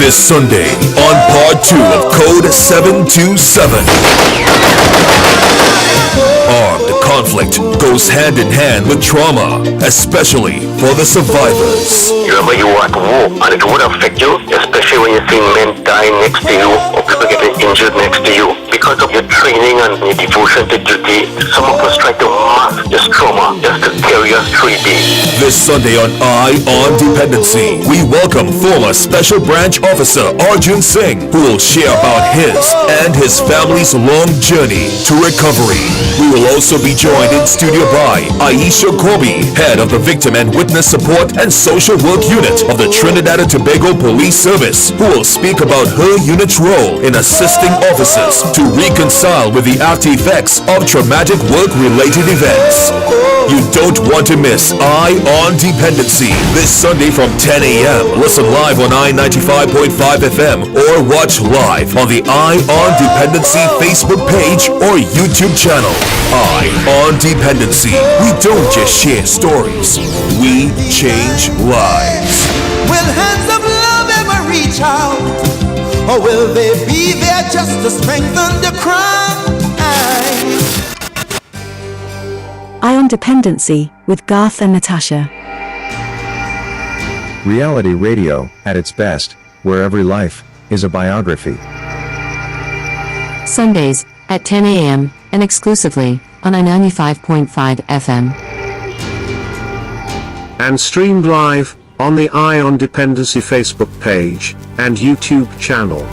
This Sunday on Part 2 of Code 727. Armed conflict goes hand in hand with trauma, especially for the survivors. You remember you were at war and it would affect you, especially when you see men dying next to you or people getting injured next to you. Because of your training and your devotion to duty, some of us try to mask this trauma just to carry us through the day. This Sunday on Eye on Dependency, we welcome former Special Branch Officer Arjoonsingh, who will share about his and his family's long journey to recovery. We will also be joined in studio by Aisha Corbie, head of the Victim and Witness Support and Social Work Unit of the Trinidad and Tobago Police Service, who will speak about her unit's role in assisting officers to reconcile with the after effects of traumatic work-related events. You don't want to miss Eye on Dependency this Sunday from 10 a.m. Listen live on I-95.5 FM or watch live on the Eye on Dependency Facebook page or YouTube channel. Eye on Dependency. We don't just share stories, we change lives. Will hands of love ever reach out? Or will they be there just to strengthen the cry? Eye on Dependency with Garth and Natasha. Reality radio at its best, where every life is a biography. Sundays at 10 a.m. and exclusively on I-95.5 FM. And streamed live on the Eye on Dependency Facebook page and YouTube channel.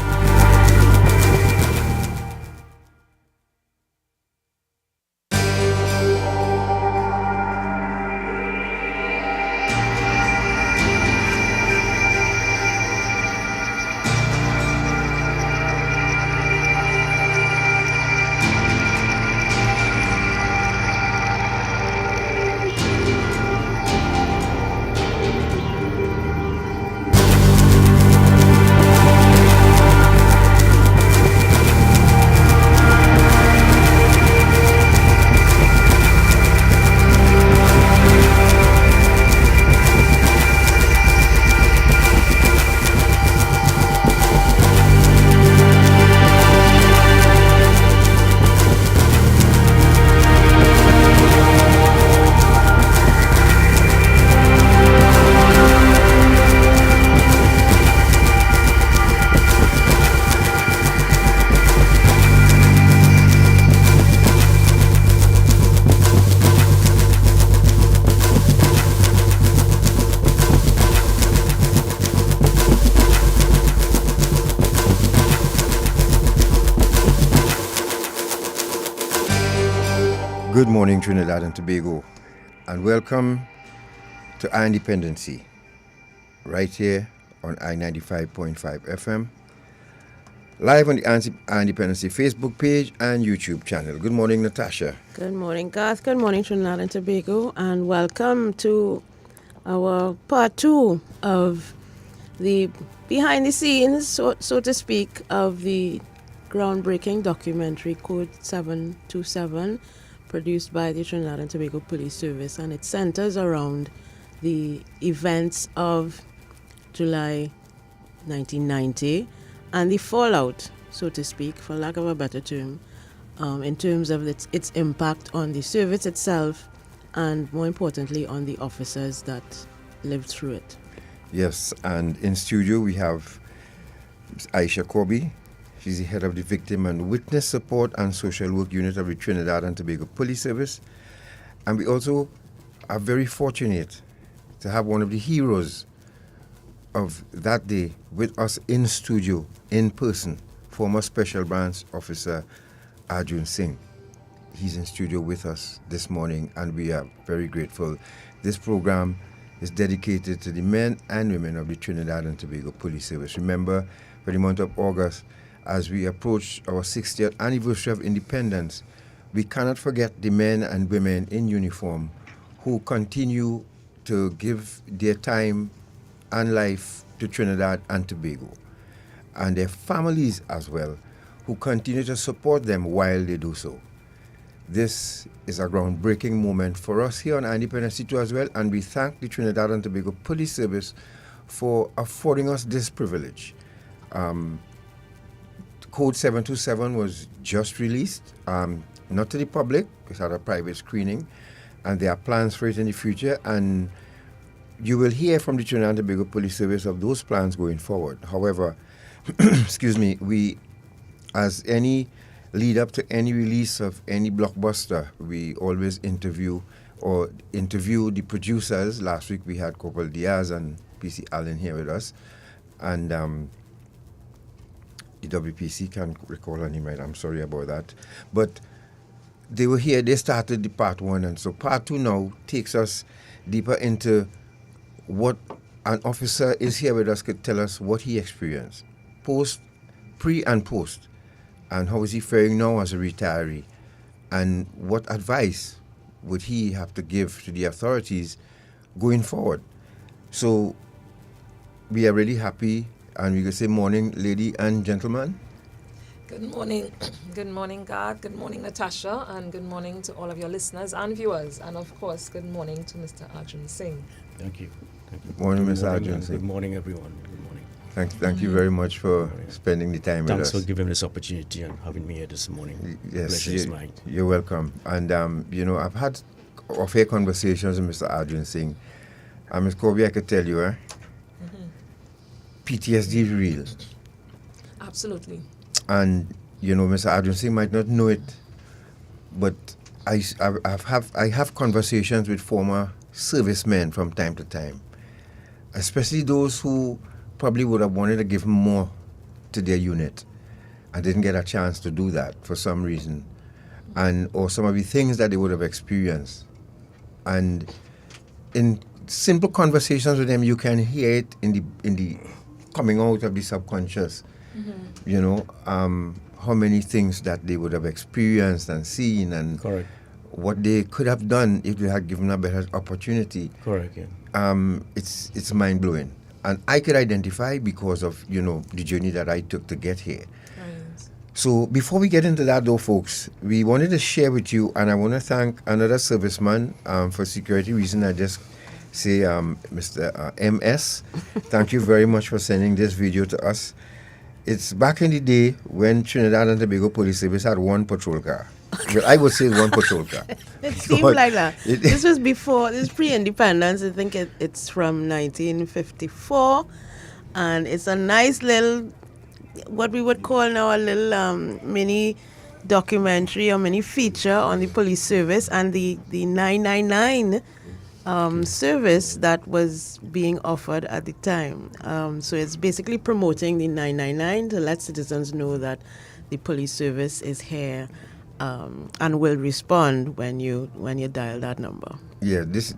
Good morning, Trinidad and Tobago, and welcome to Eye on Dependency, right here on I-95.5 FM, live on the Eye on Dependency Facebook page and YouTube channel. Good morning, Natasha. Good morning, Garth. Good morning, Trinidad and Tobago, and welcome to our part 2 of the behind the scenes, so to speak, of the groundbreaking documentary Code 727, produced by the Trinidad and Tobago Police Service, and it centers around the events of July 1990 and the fallout, so to speak, for lack of a better term, in terms of its impact on the service itself and, more importantly, on the officers that lived through it. Yes, and in studio we have Aisha Corbie. She's the head of the Victim and Witness Support and Social Work Unit of the Trinidad and Tobago Police Service. And we also are very fortunate to have one of the heroes of that day with us in studio, in person, former Special Branch Officer Arjoonsingh. He's in studio with us this morning, and we are very grateful. This program is dedicated to the men and women of the Trinidad and Tobago Police Service. Remember, for the month of August, as we approach our 60th anniversary of independence, we cannot forget the men and women in uniform who continue to give their time and life to Trinidad and Tobago, and their families as well, who continue to support them while they do so. This is a groundbreaking moment for us here on Independence C2 as well, and we thank the Trinidad and Tobago Police Service for affording us this privilege. Code 727 was just released, not to the public, it's at a private screening, and there are plans for it in the future, and you will hear from the Trinidad and Tobago Police Service of those plans going forward. However, excuse me, we, as any lead up to any release of any blockbuster, we always interview the producers. Last week we had Corporal Diaz and PC Allen here with us, and the WPC can't recall her name right, I'm sorry about that. But they were here, they started the part 1, and so part 2 now takes us deeper into what an officer is here with us could tell us what he experienced, pre and post, and how is he faring now as a retiree, and what advice would he have to give to the authorities going forward. So we are really happy, and we can say morning, lady and gentlemen. Good morning. Good morning, God. Good morning, Natasha. And good morning to all of your listeners and viewers. And of course, good morning to Mr. Arjoonsingh. Thank you. Thank you. Morning, Mr. Arjoonsingh. Good morning, everyone. Good morning. Thank you very much for spending the time with us. Thanks for giving me this opportunity and having me here this morning. Yes, Pleasure is mine. You're welcome. And, I've had off-air conversations with Mr. Arjoonsingh. And Ms. Corbie, I could tell you, PTSD is real. Absolutely. And, Mr. Arjoonsingh might not know it, but I have conversations with former servicemen from time to time, especially those who probably would have wanted to give more to their unit and didn't get a chance to do that for some reason, or some of the things that they would have experienced. And in simple conversations with them, you can hear it in the coming out of the subconscious. How many things that they would have experienced and seen, and Correct. what they could have done if they had given a better opportunity. Correct, yeah. It's mind-blowing. And I could identify because of, the journey that I took to get here. Right. So before we get into that though, folks, we wanted to share with you, and I want to thank another serviceman for security reason. I just say, Mr. MS, thank you very much for sending this video to us. It's back in the day when Trinidad and Tobago Police Service had one patrol car. Well, I would say one patrol car. It seems like that. This was before, this is pre-independence. I think it's from 1954. And it's a nice little, what we would call now a little mini documentary or mini feature on the police service and the 999 service that was being offered at the time. So it's basically promoting the 999 to let citizens know that the police service is here and will respond when you dial that number. Yeah, this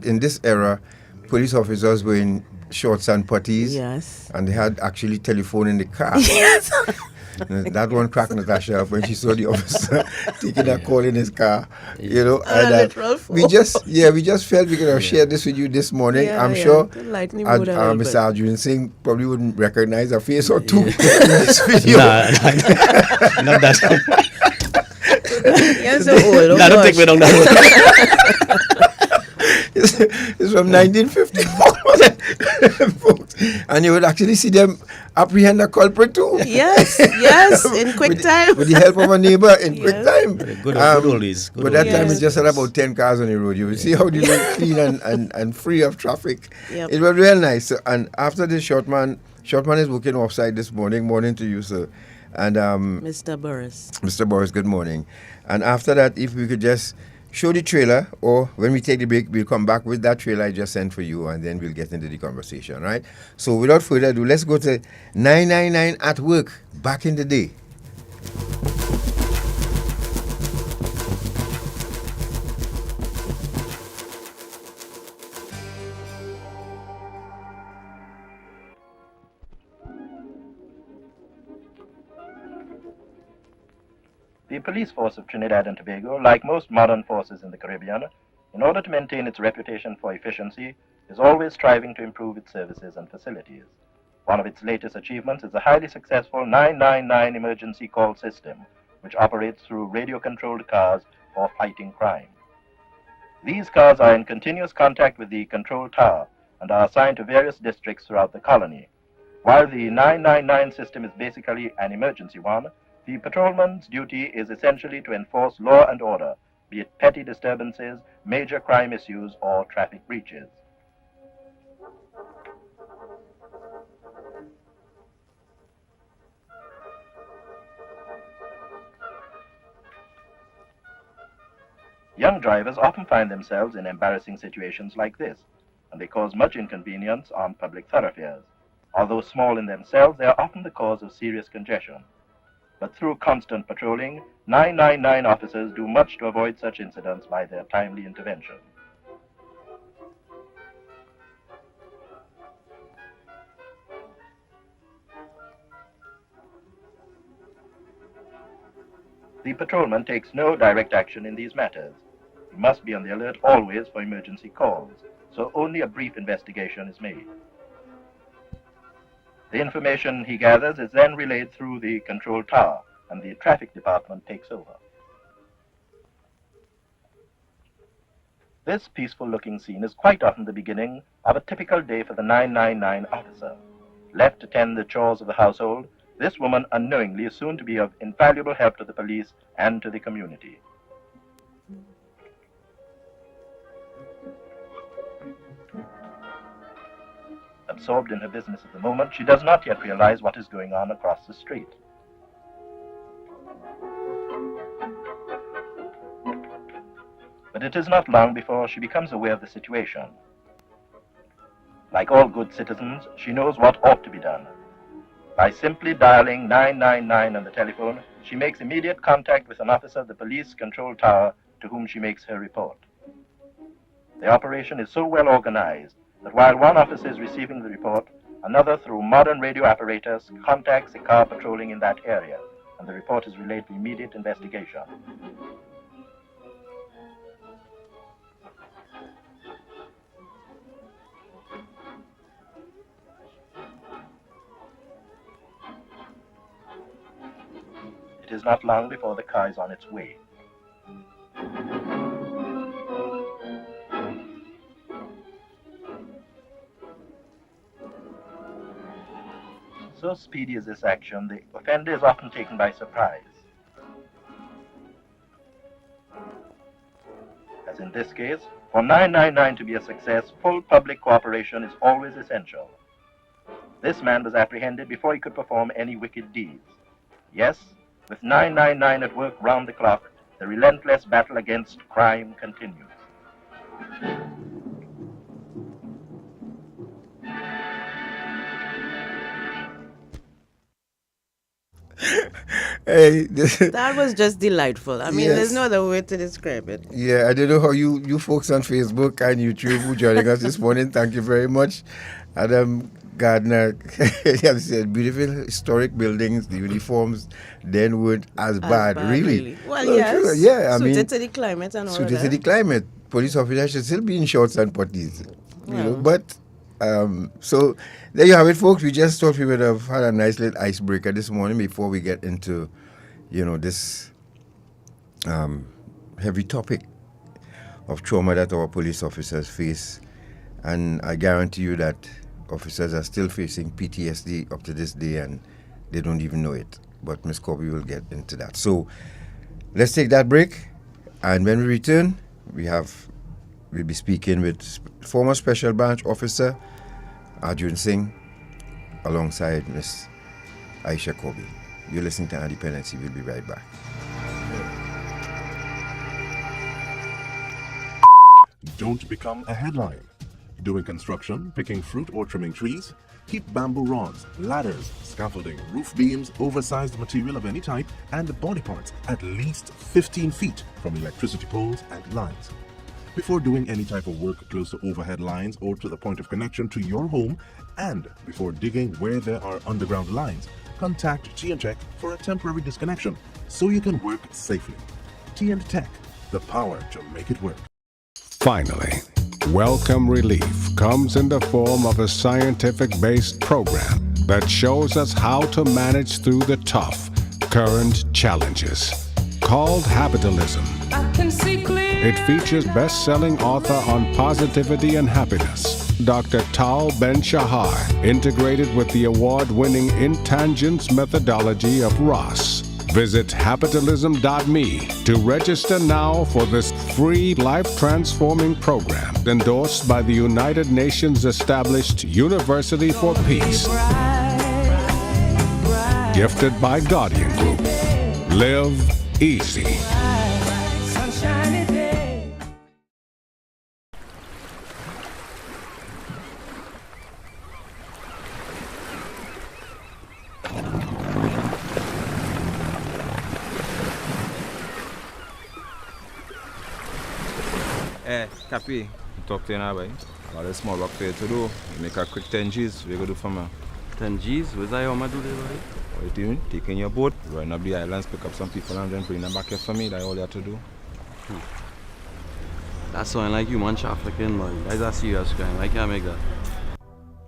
in this era, police officers were in shorts and puttees. Yes. And they had actually telephone in the car. Yes. That one cracked Natasha up when she saw the officer taking a call in his car. We just felt we could have shared this with you this morning. I'm sure Mr. Arjoonsingh probably wouldn't recognize a face or two in this video. Not that. You're so old. I don't think we don't know. It's from 1954. And you would actually see them apprehend a culprit too. Yes, in quick time. With the help of a neighbor in quick time. Good old days. But that time it just had about 10 cars on the road. You would see how they look clean and free of traffic. Yep. It was real nice. So, and after this, Shortman is working offside this morning. Morning to you, sir. And Mr. Boris. Mr. Boris, good morning. And after that, if we could just show the trailer, or when we take the break, we'll come back with that trailer I just sent for you, and then we'll get into the conversation, right? So without further ado, let's go to 999 at work, back in the day. The police force of Trinidad and Tobago, like most modern forces in the Caribbean, in order to maintain its reputation for efficiency, is always striving to improve its services and facilities. One of its latest achievements is the highly successful 999 emergency call system, which operates through radio-controlled cars for fighting crime. These cars are in continuous contact with the control tower and are assigned to various districts throughout the colony. While the 999 system is basically an emergency one, the patrolman's duty is essentially to enforce law and order, be it petty disturbances, major crime issues, or traffic breaches. Young drivers often find themselves in embarrassing situations like this, and they cause much inconvenience on public thoroughfares. Although small in themselves, they are often the cause of serious congestion. But through constant patrolling, 999 officers do much to avoid such incidents by their timely intervention. The patrolman takes no direct action in these matters. He must be on the alert always for emergency calls, so only a brief investigation is made. The information he gathers is then relayed through the control tower, and the traffic department takes over. This peaceful-looking scene is quite often the beginning of a typical day for the 999 officer. Left to tend the chores of the household, this woman unknowingly is soon to be of invaluable help to the police and to the community. Absorbed in her business at the moment, she does not yet realize what is going on across the street. But it is not long before she becomes aware of the situation. Like all good citizens, she knows what ought to be done. By simply dialing 999 on the telephone, she makes immediate contact with an officer of the police control tower to whom she makes her report. The operation is so well organized that while one officer is receiving the report, another, through modern radio apparatus, contacts a car patrolling in that area, and the report is relayed to immediate investigation. It is not long before the car is on its way. So speedy is this action, the offender is often taken by surprise. As in this case, for 999 to be a success, full public cooperation is always essential. This man was apprehended before he could perform any wicked deeds. Yes, with 999 at work round the clock, the relentless battle against crime continues. Hey, That was just delightful. I mean, Yes. there's no other way to describe it. yeah, I don't know how you folks on Facebook and YouTube who joining us this morning. Thank you very much. Adam Gardner, has said beautiful historic buildings, the uniforms then weren't as bad, really. Well, No, yes. true. Yeah, I mean, Suited to the climate and all suited of to the that. climate. Police officers should still be in shorts and puttees, you know. But so there you have it, folks. We just thought we would have had a nice little icebreaker this morning before we get into, this heavy topic of trauma that our police officers face. And I guarantee you that officers are still facing PTSD up to this day, and they don't even know it. But Ms. Corbie will get into that. So let's take that break, and when we return, we'll be speaking with former Special Branch Officer Arjoonsingh alongside Ms. Aisha Corbie. You're listening to Dependency. We'll be right back. Don't become a headline. Doing construction, picking fruit or trimming trees? Keep bamboo rods, ladders, scaffolding, roof beams, oversized material of any type, and body parts at least 15 feet from electricity poles and lines. Before doing any type of work close to overhead lines or to the point of connection to your home, and before digging where there are underground lines, contact T&Tech for a temporary disconnection so you can work safely. T&Tech, the power to make it work. Finally, Welcome Relief comes in the form of a scientific-based program that shows us how to manage through the tough, current challenges. Called Habitalism. I can see clear. It features best-selling author on positivity and happiness, Dr. Tal Ben-Shahar, integrated with the award-winning Intangents methodology of Ross. Visit capitalism.me to register now for this free life-transforming program endorsed by the United Nations established University for Peace. Gifted by Guardian Group. Live easy. Cappy, talk to you now, boy. Got a small work for you to do. You make a quick 10 G's. What you gonna do for me? 10 G's? What's that how I do this, boy? What you doing? Taking your boat, run up the islands, pick up some people and then bring them back here for me. That's all you have to do. That's something like human trafficking, boy. That's a serious crime. I can't make that.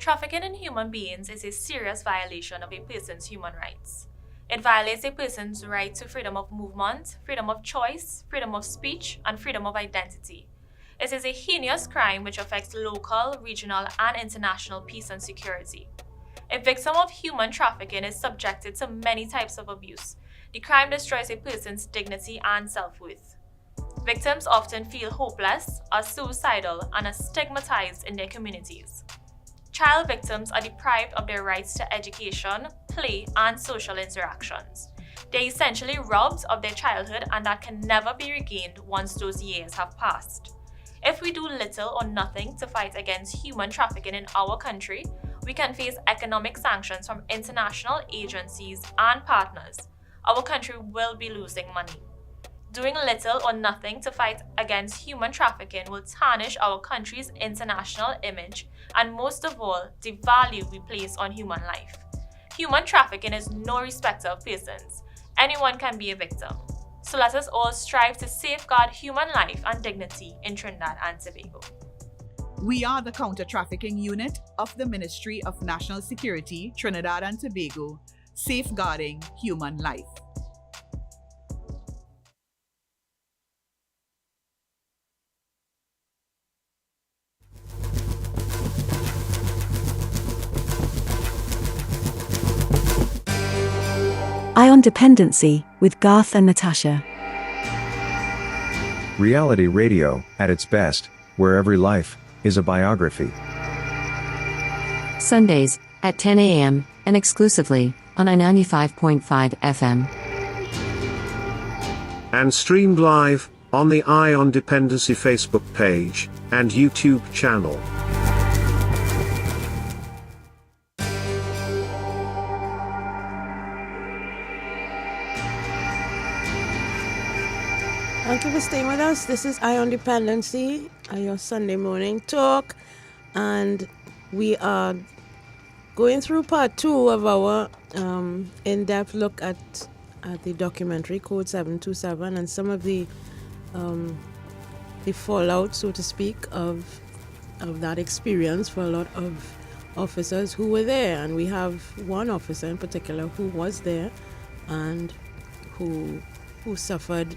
Trafficking in human beings is a serious violation of a person's human rights. It violates a person's right to freedom of movement, freedom of choice, freedom of speech, and freedom of identity. It is a heinous crime which affects local, regional, and international peace and security. A victim of human trafficking is subjected to many types of abuse. The crime destroys a person's dignity and self-worth. Victims often feel hopeless, are suicidal, and are stigmatized in their communities. Child victims are deprived of their rights to education, play, and social interactions. They're essentially robbed of their childhood, and that can never be regained once those years have passed. If we do little or nothing to fight against human trafficking in our country, we can face economic sanctions from international agencies and partners. Our country will be losing money. Doing little or nothing to fight against human trafficking will tarnish our country's international image and, most of all, the value we place on human life. Human trafficking is no respecter of persons. Anyone can be a victim. So let us all strive to safeguard human life and dignity in Trinidad and Tobago. We are the Counter-Trafficking Unit of the Ministry of National Security, Trinidad and Tobago, safeguarding human life. Eye on Dependency with Garth and Natasha. Reality radio, at its best, where every life is a biography. Sundays at 10 a.m. and exclusively on 95.5 FM. And streamed live on the Eye on Dependency Facebook page and YouTube channel. Thank you for staying with us. This is Eye on Dependency, your Sunday morning talk, and we are going through part 2 of our in-depth look at the documentary Code 727 and some of the fallout, so to speak, of that experience for a lot of officers who were there. And we have one officer in particular who was there and who suffered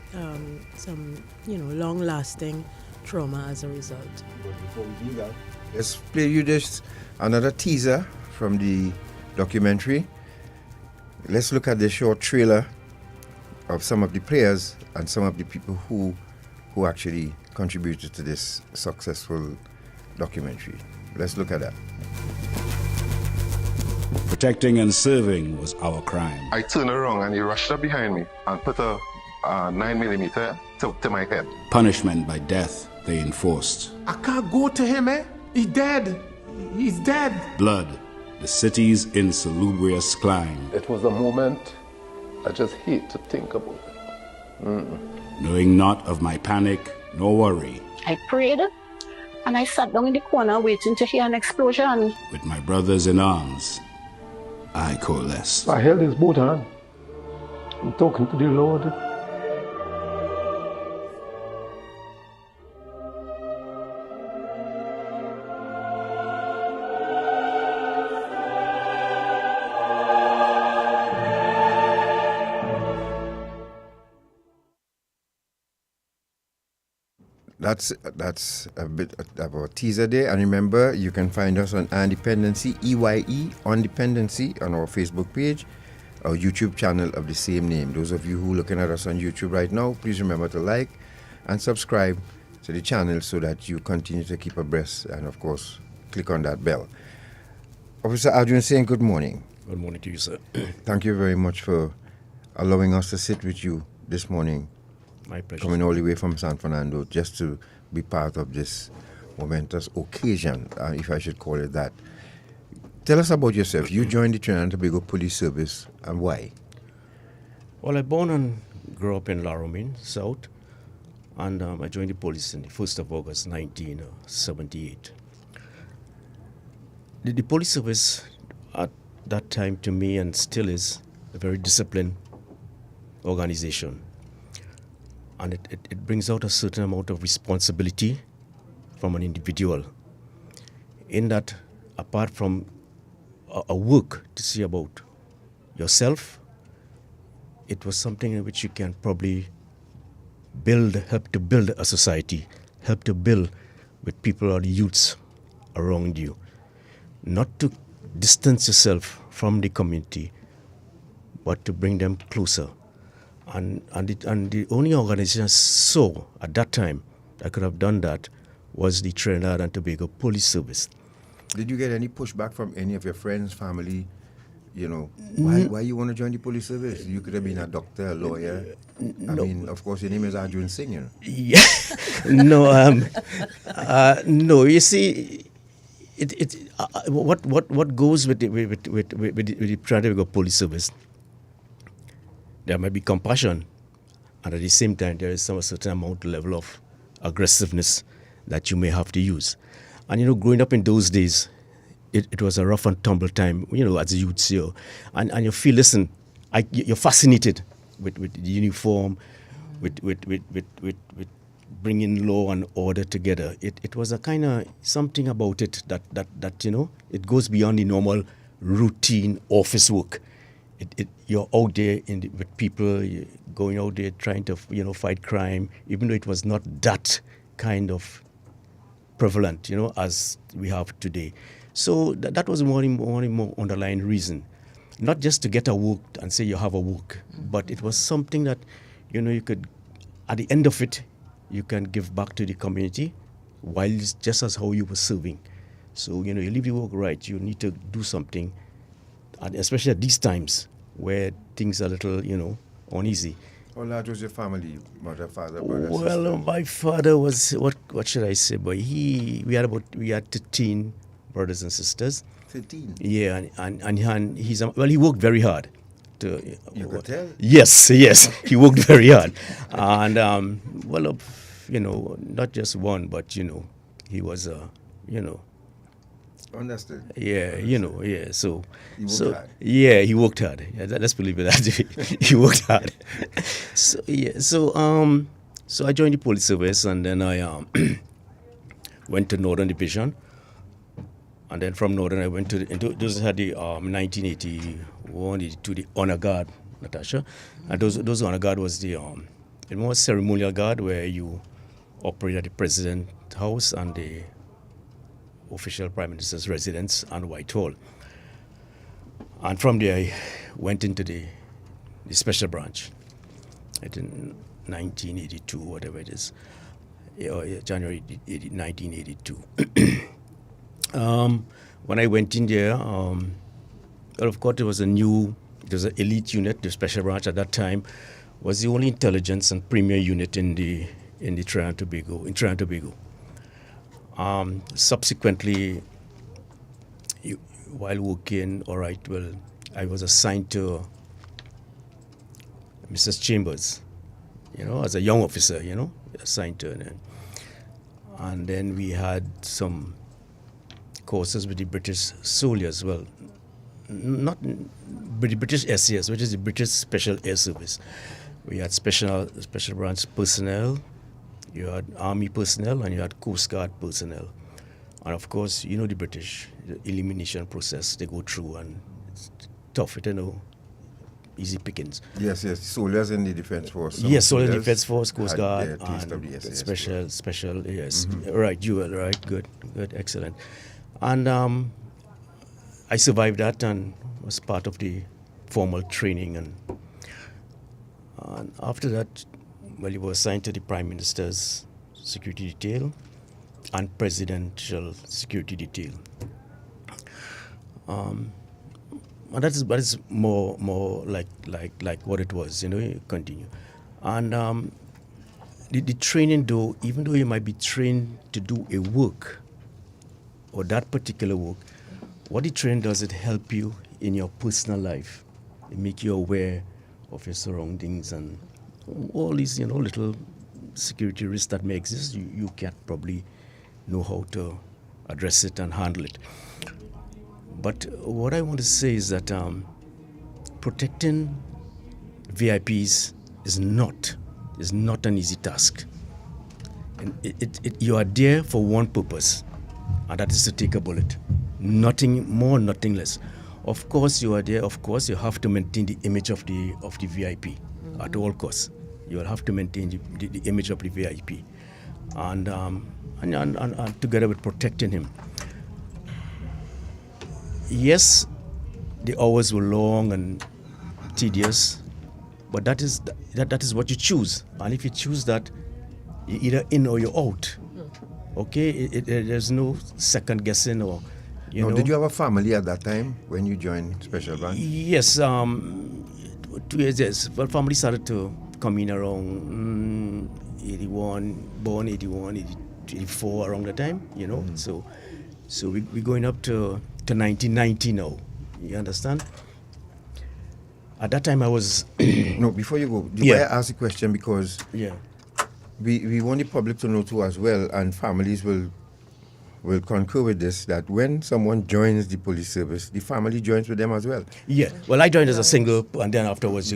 some, long-lasting trauma as a result. But before we do that, let's play you just another teaser from the documentary. Let's look at the short trailer of some of the players and some of the people who actually contributed to this successful documentary. Let's look at that. Protecting and serving was our crime. I turned around and he rushed up behind me and put a 9mm to my head. Punishment by death they enforced. I can't go to him, eh? He's dead. He's dead. Blood, the city's insalubrious climb. It was a moment I just hate to think about. Knowing not of my panic nor worry. I prayed and I sat down in the corner waiting to hear an explosion. With my brothers in arms, I coalesced. I held his both hand. I'm talking to the Lord. that's a bit of a teaser there. And remember, you can find us on Dependency, EYE on Dependency, on our Facebook page, our YouTube channel of the same name. Those of you who are looking at us on YouTube right now, please remember to like and subscribe to the channel so that you continue to keep abreast, and of course, click on that bell. Officer Arjoonsingh, good morning. Good morning to you, sir. Thank you very much for allowing us to sit with you this morning. My pleasure. Coming all the way from San Fernando just to be part of this momentous occasion, if I should call it that. Tell us about yourself. You joined the Trinidad and Tobago Police Service, and why? Well, I born and grew up in Laramine, South, and I joined the police on the 1st of August, 1978. The police service at that time to me, and still is, a very disciplined organization. And it brings out a certain amount of responsibility from an individual. In that, apart from a work to see about yourself, it was something in which you can probably help to build a society, help to build with people or the youths around you. Not to distance yourself from the community, but to bring them closer. And the only organization I saw at that time that could have done that was the Trinidad and Tobago Police Service. Did you get any pushback from any of your friends, family? You know, why you want to join the police service? You could have been a doctor, a lawyer. I mean, of course, your name is Arjoonsingh, you know. Yeah. No, you see, what goes with the Trinidad and Tobago Police Service, there might be compassion, and at the same time, there is a certain amount level of aggressiveness that you may have to use. And, you know, growing up in those days, it was a rough and tumble time, you know, as a youth, you know, and you feel, listen, you're fascinated with the uniform, with bringing law and order together. It was a kind of something about it that you know, it goes beyond the normal routine office work. You're out there with people, you're going out there trying to, you know, fight crime, even though it was not that kind of prevalent, you know, as we have today. So that was one more underlying reason. Not just to get a work and say you have a work, but it was something that, you know, you could, at the end of it, you can give back to the community while it's just as how you were serving. So, you know, you leave the work right, you need to do something, and especially at these times where things are a little, you know, uneasy. How large was your family, mother, father, brother, Well, sister? my father was, what should I say, but we had 13 brothers and sisters. 13? Yeah, and he's, well, he worked very hard. You could tell? Yes, he worked very hard. And, well, you know, not just one, but, you know, he was, you know. Understood. Yeah, you know, yeah. So he worked hard. Yeah, he worked hard. Yeah, let's believe it that he worked hard. So yeah, so I joined the police service, and then I went to Northern Division, and then from Northern I went to those had the 1981 to the honor guard, Natasha, and those honor guard was the it was ceremonial guard where you operate at the President's house and the official Prime Minister's residence and Whitehall. And from there, I went into the special branch in 1982, whatever it is, January 1982. When I went in there, well, of course, it was an elite unit. The special branch at that time was the only intelligence and premier unit in Trinidad and Tobago. Subsequently, while working, I was assigned to Mrs. Chambers, you know, as a young officer, you know, assigned to her. And then we had some courses with the British soldiers, well, not with the British SAS, which is the British Special Air Service. We had special branch personnel, you had Army personnel, and you had Coast Guard personnel. And of course, you know the British, the elimination process they go through, and it's tough, you know. easy pickings. Yes, soldiers in the defense force. Yes, soldiers in the defense force, Coast Guard, TTPS, special. Yes, right. Jewel, right. Good, excellent. And I survived that and was part of the formal training, and after that, well, you were assigned to the Prime Minister's security detail and presidential security detail. And that is more like what it was, you continue. And the training, though, even though you might be trained to do a work or that particular work, what the training does, it help you in your personal life. It make you aware of your surroundings and all these, little security risks that may exist. You can't probably know how to address it and handle it. But what I want to say is that protecting VIPs is not an easy task. And you are there for one purpose, and that is to take a bullet. Nothing more, nothing less. Of course, you are there. Of course, you have to maintain the image of the VIP at all costs. You will have to maintain the image of the VIP, and together with protecting him. Yes, the hours were long and tedious, but that is what you choose. And if you choose that, you're either in or you're out. Okay, there's no second guessing or. Did you have a family at that time when you joined Special Branch? Yes, 2 years. Yes, well, family started to come in around 81, born 81, 84 around the time. So we're going up to 1990 now. You understand? At that time, I was. No, before you go, I ask the question because we want the public to know too as well, and families will concur with this, that when someone joins the police service, the family joins with them as well. Yeah. Well, I joined as a single, and then afterwards,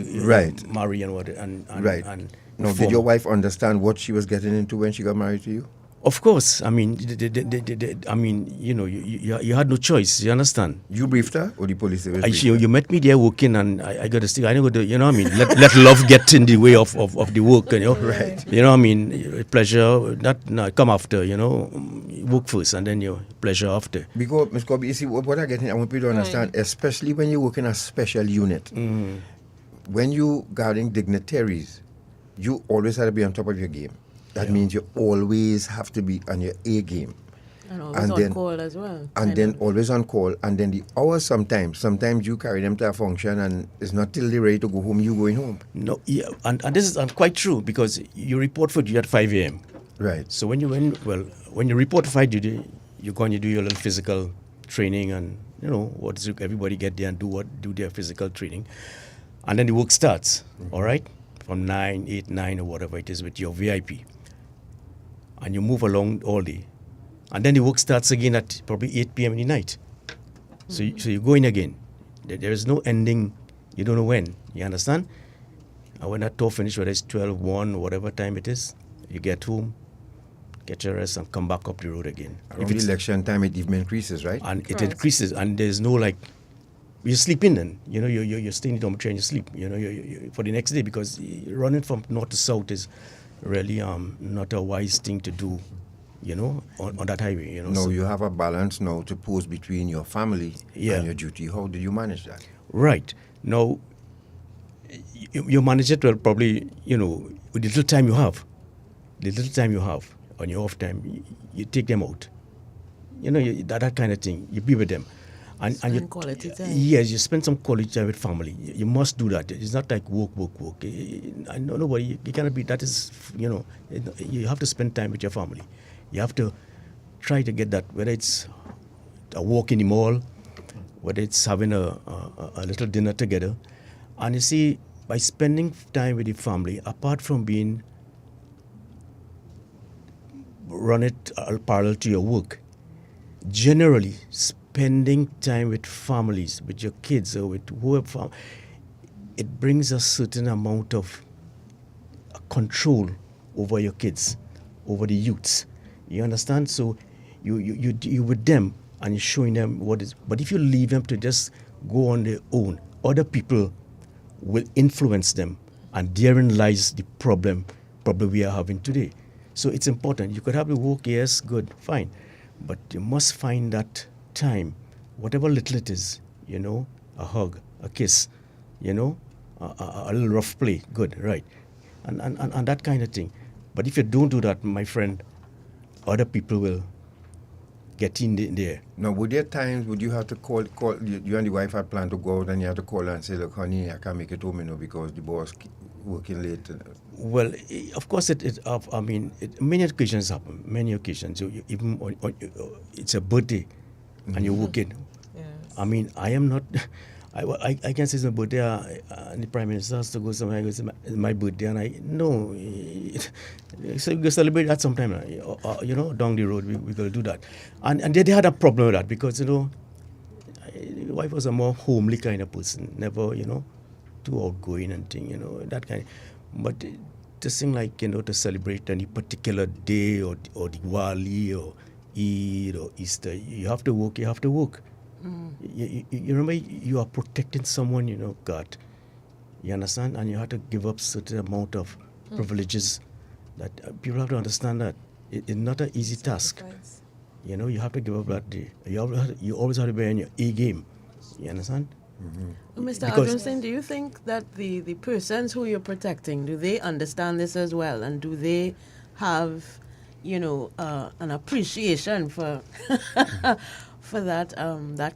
marry and what and right. And now, did your wife understand what she was getting into when she got married to you? Of course. I mean, you had no choice. You understand? You briefed her, or the police service? You met me there working, and I got to stick. I didn't go to, let love get in the way of the work. Right. Pleasure not come after. Work first, and then your pleasure after. Because Ms. Corbie, you see what I get in, I want people to understand, especially when you work in a special unit, when you guarding dignitaries, you always have to be on top of your game. That means you always have to be on your A game. And always on call as well. And then always on call. And then the hours sometimes you carry them to a function and it's not till they're ready to go home, you going home. No, yeah. And this is quite true because you report for duty at 5 a.m. Right. So when you report for fight duty, you go and you do your little physical training and, everybody get there and do their physical training. And then the work starts, all right? From 9 or whatever it is with your VIP. And you move along all day. And then the work starts again at probably 8 p.m. in the night. So you go in again. There is no ending. You don't know when. You understand? And when that tour finishes, whether it's 12, 1, whatever time it is, you get home, get your rest, and come back up the road again. Around the election time, it even increases, right? And it increases. And there's no you're sleeping then. You're staying in the dormitory and you sleep. You for the next day, because running from north to south is really not a wise thing to do, on that highway. No, you have a balance now to pose between your family and your duty. How do you manage that? Right. Now, you manage it well, probably, with the little time you have on your off time, you take them out. That kind of thing. You be with them. And you quality time. Yes, you spend some quality time with family. You must do that. It's not like work. I know nobody. You cannot be. That is, you have to spend time with your family. You have to try to get that. Whether it's a walk in the mall, whether it's having a little dinner together, and you see, by spending time with the family, apart from being run it parallel to your work, generally spending time with families, with your kids or with whoever, it brings a certain amount of control over your kids, over the youths. You understand? So you with them and you're showing them what is. But if you leave them to just go on their own, other people will influence them, and therein lies the problem we are having today. So it's important. You could have the work, yes, good, fine, but you must find that time, whatever little it is, a hug, a kiss, a little rough play, good, right, and that kind of thing. But if you don't do that, my friend, other people will get in there. Now, would there times would you have to call you and the wife had planned to go out and you have to call her and say, look, honey, I can't make it home, because the boss working late? Well, of course, many occasions happen. Many occasions. Even it's a birthday, and you're working. Yes. I mean, I am not. I can say it's my birthday, and the Prime Minister has to go somewhere. I go, it's my birthday, and no. So we go celebrate that sometime. Down the road, we go do that. And they had a problem with that because the wife was a more homely kind of person, never too outgoing and thing, that kind. But this thing like to celebrate any particular day or Diwali or Eid or Easter, you have to work. You remember you are protecting someone, God. You understand? And you have to give up certain amount of privileges. That people have to understand that it's not an easy task. You have to give up that day. You always have to be in your A game. You understand? Mm-hmm. Mr. Arjoonsingh, do you think that the persons who you're protecting, do they understand this as well, and do they have, an appreciation for for that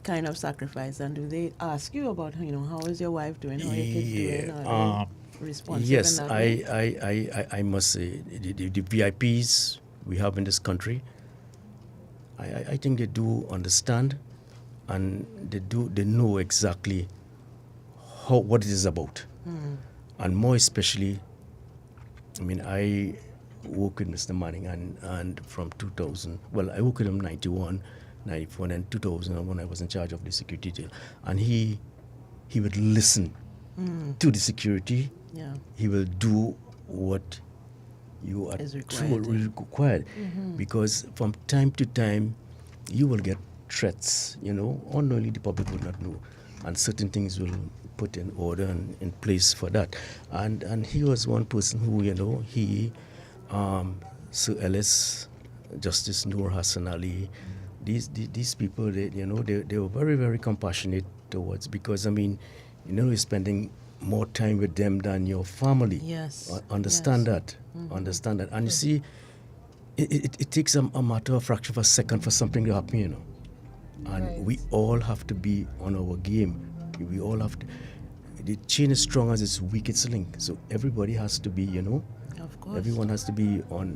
kind of sacrifice, and do they ask you about how is your wife doing, how are your kids doing? Are they responsive? Yes, in that way? I must say the VIPs we have in this country, I think they do understand, and they know exactly what it is about. And more especially, I work with Mr. Manning and from 2000, I worked with him 91, 94, and 2000 when I was in charge of the security detail. And he would listen to the security. Yeah. He will do what you are required. Because from time to time, you will get threats, unknowingly the public will not know. And certain things will put in order and in place for that. And he was one person who, Sir Ellis, Justice Noor Hassan Ali, these people, they were very, very compassionate towards, because, you're spending more time with them than your family. Yes. Understand that. Understand that. And you see, it takes a matter of fraction of a second for something to happen, And we all have to be on our game. We all have to. The chain is strong as its weakest link. So everybody has to be, Of course. Everyone has to be on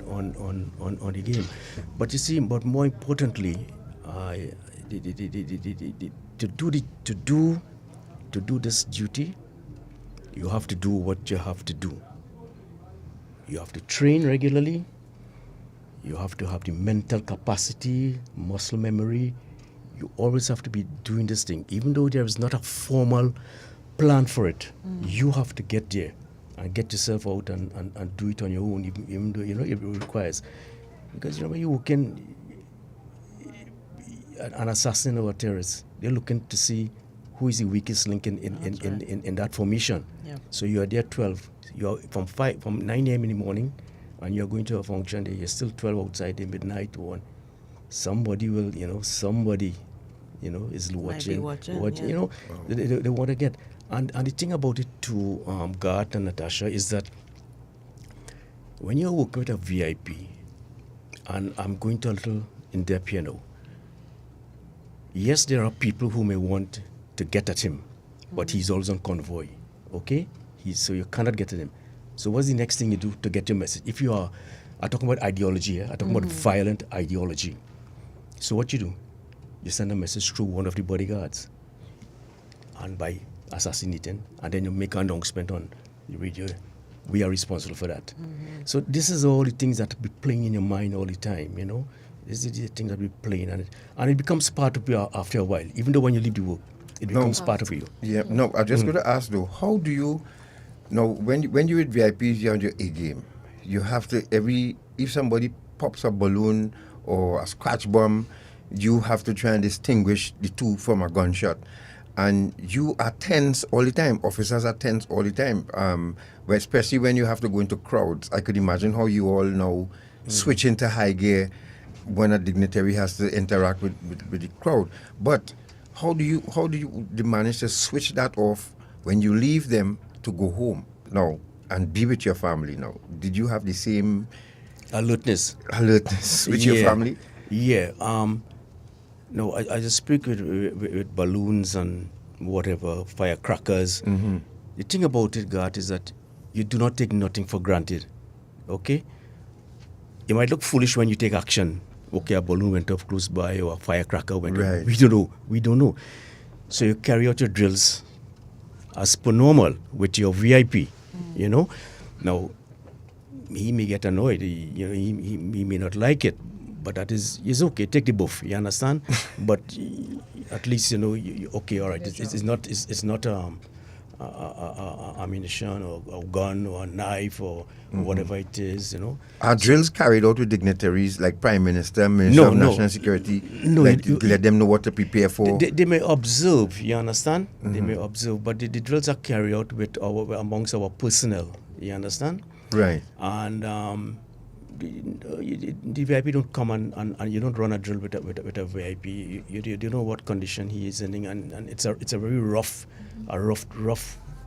the game. But you see, but more importantly, to do this duty, you have to do what you have to do. You have to train regularly. You have to have the mental capacity, muscle memory. You always have to be doing this thing. Even though there is not a formal plan for it, you have to get there and get yourself out and do it on your own, even though, it requires. Because, you working an assassin or a terrorist, they're looking to see who is the weakest link in that formation. Yeah. So you are there 12. You're from 9 a.m. in the morning, and you're going to a function there. You're still 12 outside the midnight one. Somebody will, is watching. Watching. They want to get. And the thing about it too, Garth and Natasha, is that when you're working with a VIP, and I'm going to a little in-depth here now, yes, there are people who may want to get at him, but he's always on convoy, okay? So you cannot get at him. So what's the next thing you do to get your message? If you are, I'm talking about ideology here, I'm talking about violent ideology. So what you do, you send a message through one of the bodyguards, and by assassinating, and then you make an announcement on the radio, we are responsible for that. So this is all the things that be playing in your mind all the time, This is the things that be playing, and it becomes part of you after a while. Even though when you leave the work, it becomes part of you. Yeah, no, I'm just going to ask though, how do you, when you're with VIPs, you're on your A game. You have to, if somebody pops a balloon or a scratch bomb, you have to try and distinguish the two from a gunshot. and you are tense all the time. Officers are tense all the time, where especially when you have to go into crowds. I could imagine how you all now switch into high gear when a dignitary has to interact with the crowd. But how do you manage to switch that off when you leave them to go home now and be with your family now? Did you have the same alertness with your family? Yeah. No, I just speak with balloons and whatever, firecrackers. The thing about it, God, is that you do not take nothing for granted. Okay? It might look foolish when you take action. Okay, a balloon went off close by or a firecracker went off. We don't know. So you carry out your drills as per normal with your VIP, you know. Now, he may get annoyed, he may not like it, but that is okay, take the buff, you understand? But at least, okay, all right, it's not ammunition or a gun or a knife or whatever it is, Are drills carried out with dignitaries like Prime Minister, Minister of National Security? Let them know what to prepare for? They may observe, you understand? They may observe, but the drills are carried out with amongst our personnel, you understand? Right. And the VIP don't come and you don't run a drill with a VIP. You know what condition he is in, and it's a very rough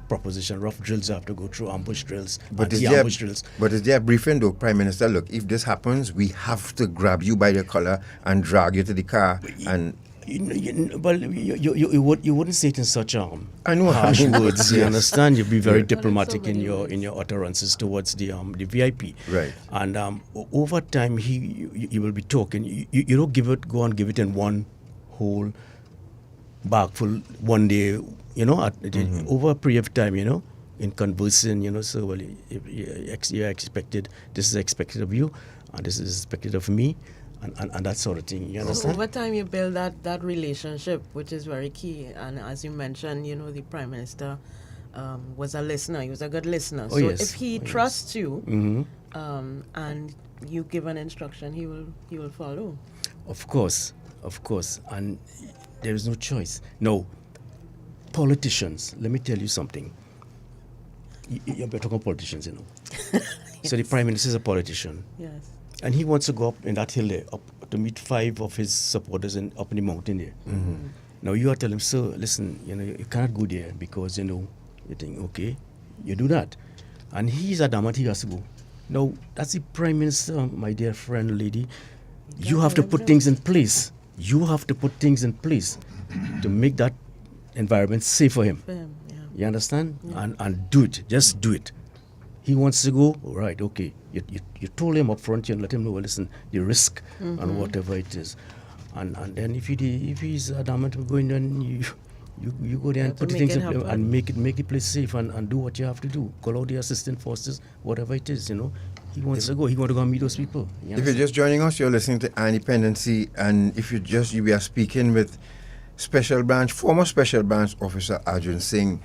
proposition, rough drills you have to go through, ambush drills, anti-ambush drills. But is there a briefing though, Prime Minister? Look, if this happens, we have to grab you by the collar and drag you to the car and. You wouldn't say it in such harsh words. You understand? You'd be very diplomatic in your utterances towards the VIP. Right. And over time, you will be talking. You don't go and give it in one whole bagful one day. Over a period of time. In conversing. So well, you're expected. This is expected of you, and this is expected of me. And that sort of thing, you understand? So over time you build that relationship, which is very key. And as you mentioned, the Prime Minister was a listener. He was a good listener. So if he trusts you, and you give an instruction, he will follow. Of course. And there is no choice. No, politicians, let me tell you something. You're talking politicians, Yes. So the Prime Minister is a politician. Yes. And he wants to go up in that hill there, up to meet 5 of his supporters up in the mountain there. Now you are telling him, sir, listen, you cannot go there because, you think, okay, you do that. And he's adamant he has to go. Now, that's the Prime Minister, my dear friend, lady. You have to put things in place. You have to put things in place to make that environment safe for him. You understand? Yeah. And do it. Just do it. He wants to go, all right, okay. You told him up front, you let him know, well, listen, the risk and whatever it is. And then if he's adamant of going, then you go there and put things in place and make the place safe and do what you have to do. Call out the assistant forces, whatever it is, He wants to go. He wants to go and meet those people. If you're just joining us, you're listening to Dependency, and if we are speaking with former Special Branch Officer Arjoonsingh,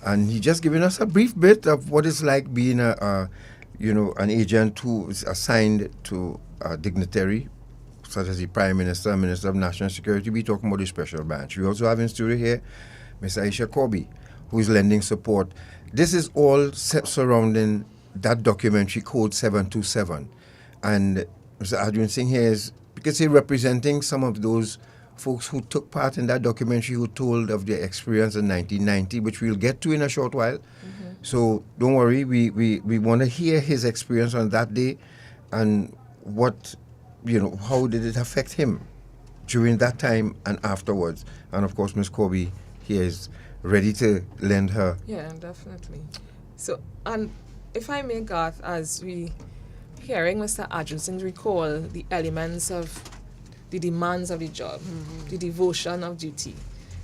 and he just given us a brief bit of what it's like being an agent who is assigned to a dignitary, such as the Prime Minister, Minister of National Security. We're talking about the Special Branch. We also have in studio here Ms. Aisha Corbie, who is lending support. This is all surrounding that documentary, Code 727. And Mr. Arjoonsingh here is, because he's representing some of those folks who took part in that documentary, who told of their experience in 1990, which we'll get to in a short while. So don't worry, we want to hear his experience on that day and what, how did it affect him during that time and afterwards. And of course, Ms. Corbie here is ready to lend her. Yeah, definitely. So, and if I may, Garth, as we hearing Mr. Arjoonsingh recall the elements of the demands of the job, the devotion of duty.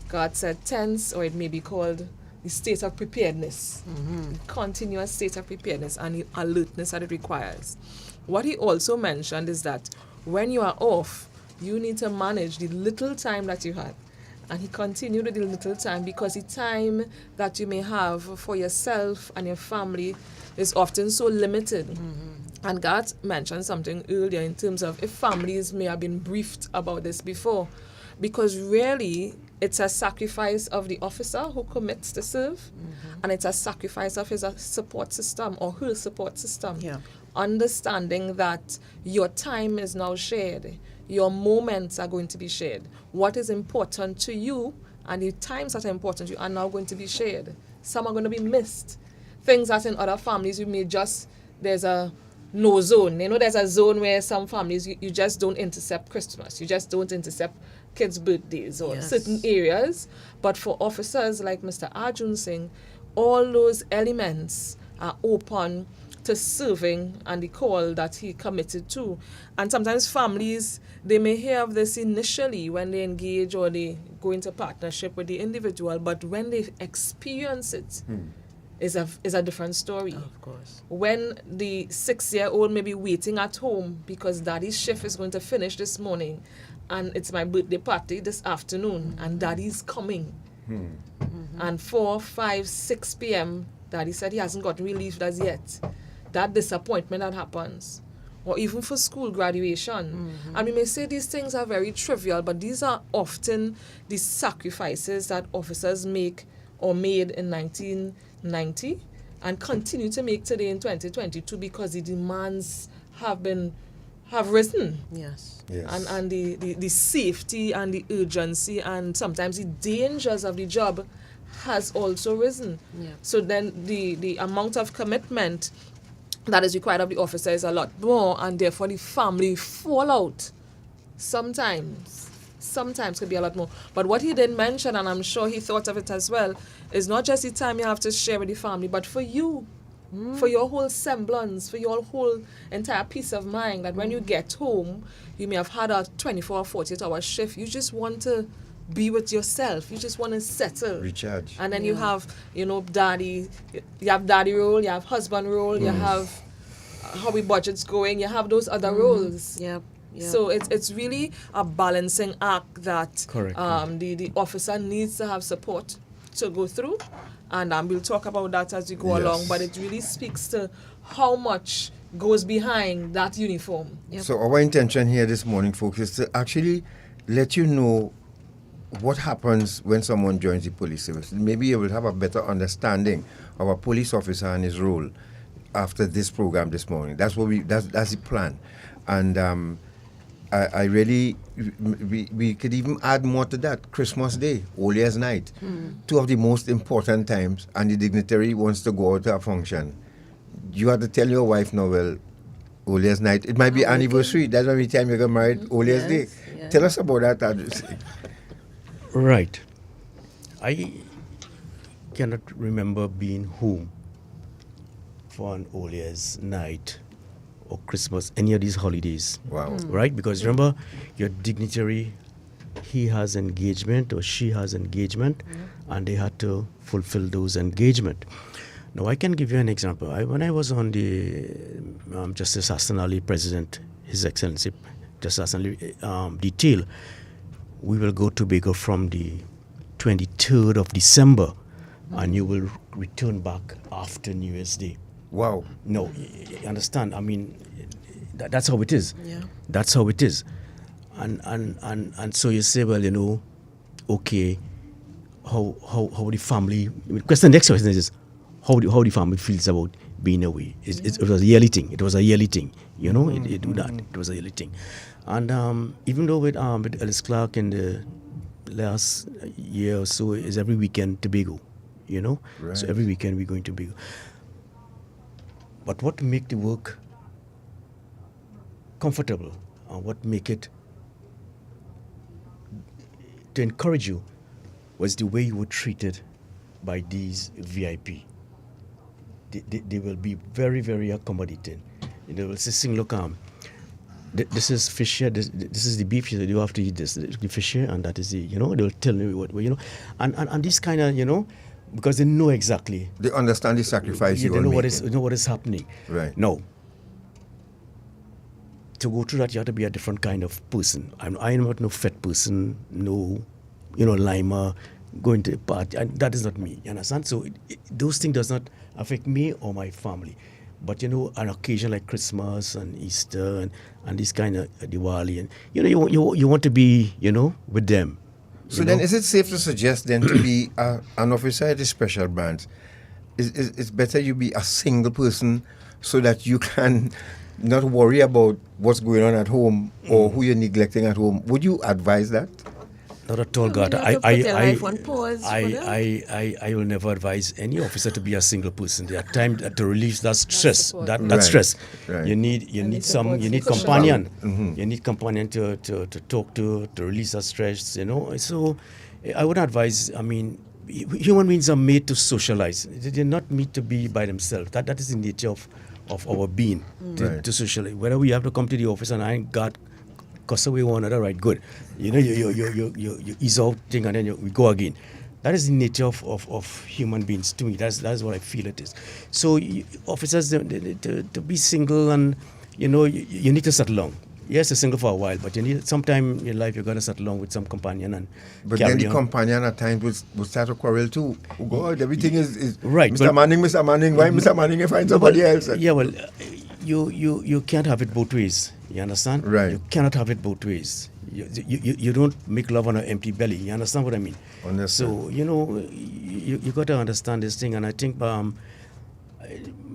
God said tense, or it may be called the state of preparedness, the continuous state of preparedness and the alertness that it requires. What he also mentioned is that when you are off, you need to manage the little time that you had. And he continued with the little time because the time that you may have for yourself and your family is often so limited. And God mentioned something earlier in terms of if families may have been briefed about this before, because really it's a sacrifice of the officer who commits to serve, and it's a sacrifice of his support system or her support system. Yeah. Understanding that your time is now shared, your moments are going to be shared. What is important to you and the times that are important to you are now going to be shared. Some are going to be missed. Things that in other families you may just, there's a no zone. You know, there's a zone where some families you just don't intercept Christmas. You just don't intercept kids' birthdays or certain areas. But for officers like Mr. Arjoonsingh, all those elements are open to serving and the call that he committed to. And sometimes families, they may have this initially when they engage or they go into partnership with the individual, but when they experience it, is a different story. Of course. When the 6-year-old may be waiting at home because daddy's shift is going to finish this morning and it's my birthday party this afternoon and daddy's coming. And 4, 5, 6 p.m., daddy said he hasn't got relief as yet. That disappointment that happens. Or even for school graduation. And we may say these things are very trivial, but these are often the sacrifices that officers make or made in 1990 and continue to make today in 2022 because the demands have risen. Yes. And the safety and the urgency and sometimes the dangers of the job has also risen. Yeah. So then the amount of commitment that is required of the officer is a lot more, and therefore the family fallout sometimes could be a lot more. But what he didn't mention, and I'm sure he thought of it as well, is not just the time you have to share with the family, but for you, for your whole semblance, for your whole entire peace of mind, that when you get home, you may have had a 24 or 48-hour shift, you just want to be with yourself. You just want to settle. Recharge. And then you have, daddy, you have daddy role, you have husband role, you have how we budget's going, you have those other roles. Yep. So it's really a balancing act that the officer needs to have support to go through. And we'll talk about that as we go along, but it really speaks to how much goes behind that uniform. So our intention here this morning, folks, is to actually let you know what happens when someone joins the police service. Maybe you will have a better understanding of a police officer and his role after this program this morning. That's the plan. And I really, we could even add more to that. Christmas Day, Old Year's Night, 2 of the most important times, and the dignitary wants to go out to a function. You have to tell your wife, no, well, Old Year's Night, it might be anniversary. That's the time you get married, Old Year's Day. Yes. Tell us about that. Right. I cannot remember being home for an Old Year's Night or Christmas, any of these holidays. Wow. Right? Because remember, your dignitary, he has engagement or she has engagement, and they had to fulfill those engagement. Now, I can give you an example. When I was on the Justice Hassan Ali President, His Excellency Justice Hassan Ali detail, we will go to Tobago from the 23rd of December, and you will return back after New Year's Day. Wow. No, you understand? I mean, that's how it is. Yeah. That's how it is. And so you say, well, okay, how the family, the next question is, how the family feels about being away. It was a yearly thing. It was a yearly thing. It do that. It was a yearly thing. And even though with Ellis Clark in the last year or so is every weekend Tobago, Right. So every weekend we're going to Tobago. But what make the work comfortable and what make it to encourage you was the way you were treated by these VIP. They will be very, very accommodating. They will say, "Sing, look, this is fish here, this is the beef here, you have to eat this, the fish here, and that is the, they'll tell me what, and this kind of, because they know exactly. They understand the sacrifice they know what is happening. Right. No. To go through that, you have to be a different kind of person. I'm not no fat person, no, limer, going to a party, and that is not me, you understand? So those things does not affect me or my family. But an occasion like Christmas and Easter and this kind of Diwali, and you want to be with them. So then, is it safe to suggest then to be an officer at a special branch? It's better you be a single person so that you can not worry about what's going on at home or who you're neglecting at home. Would you advise that? Not at all, God. I will never advise any officer to be a single person. There are times to release that stress. That stress. Right. You need companion. Mm-hmm. You need companion to talk to release that stress. So I would advise. I mean, human beings are made to socialize. They're not made to be by themselves. That is the nature of our being to socialize. Whether we have to come to the office and I ain't got cuss away one another, right? Good. You ease out thing and then we go again. That is the nature of human beings to me. That's what I feel it is. So officers to be single and you need to settle along. Yes, you're single for a while, but you need sometime in your life you're gonna settle along with some companion and. But then the companion at times will start to quarrel too. Oh God, everything is right. Mr. Manning, why Mr. Manning find somebody else? Yeah, well, you can't have it both ways. You understand? Right. You cannot have it both ways. You don't make love on an empty belly. You understand what I mean? Understand. So you got to understand this thing, and I think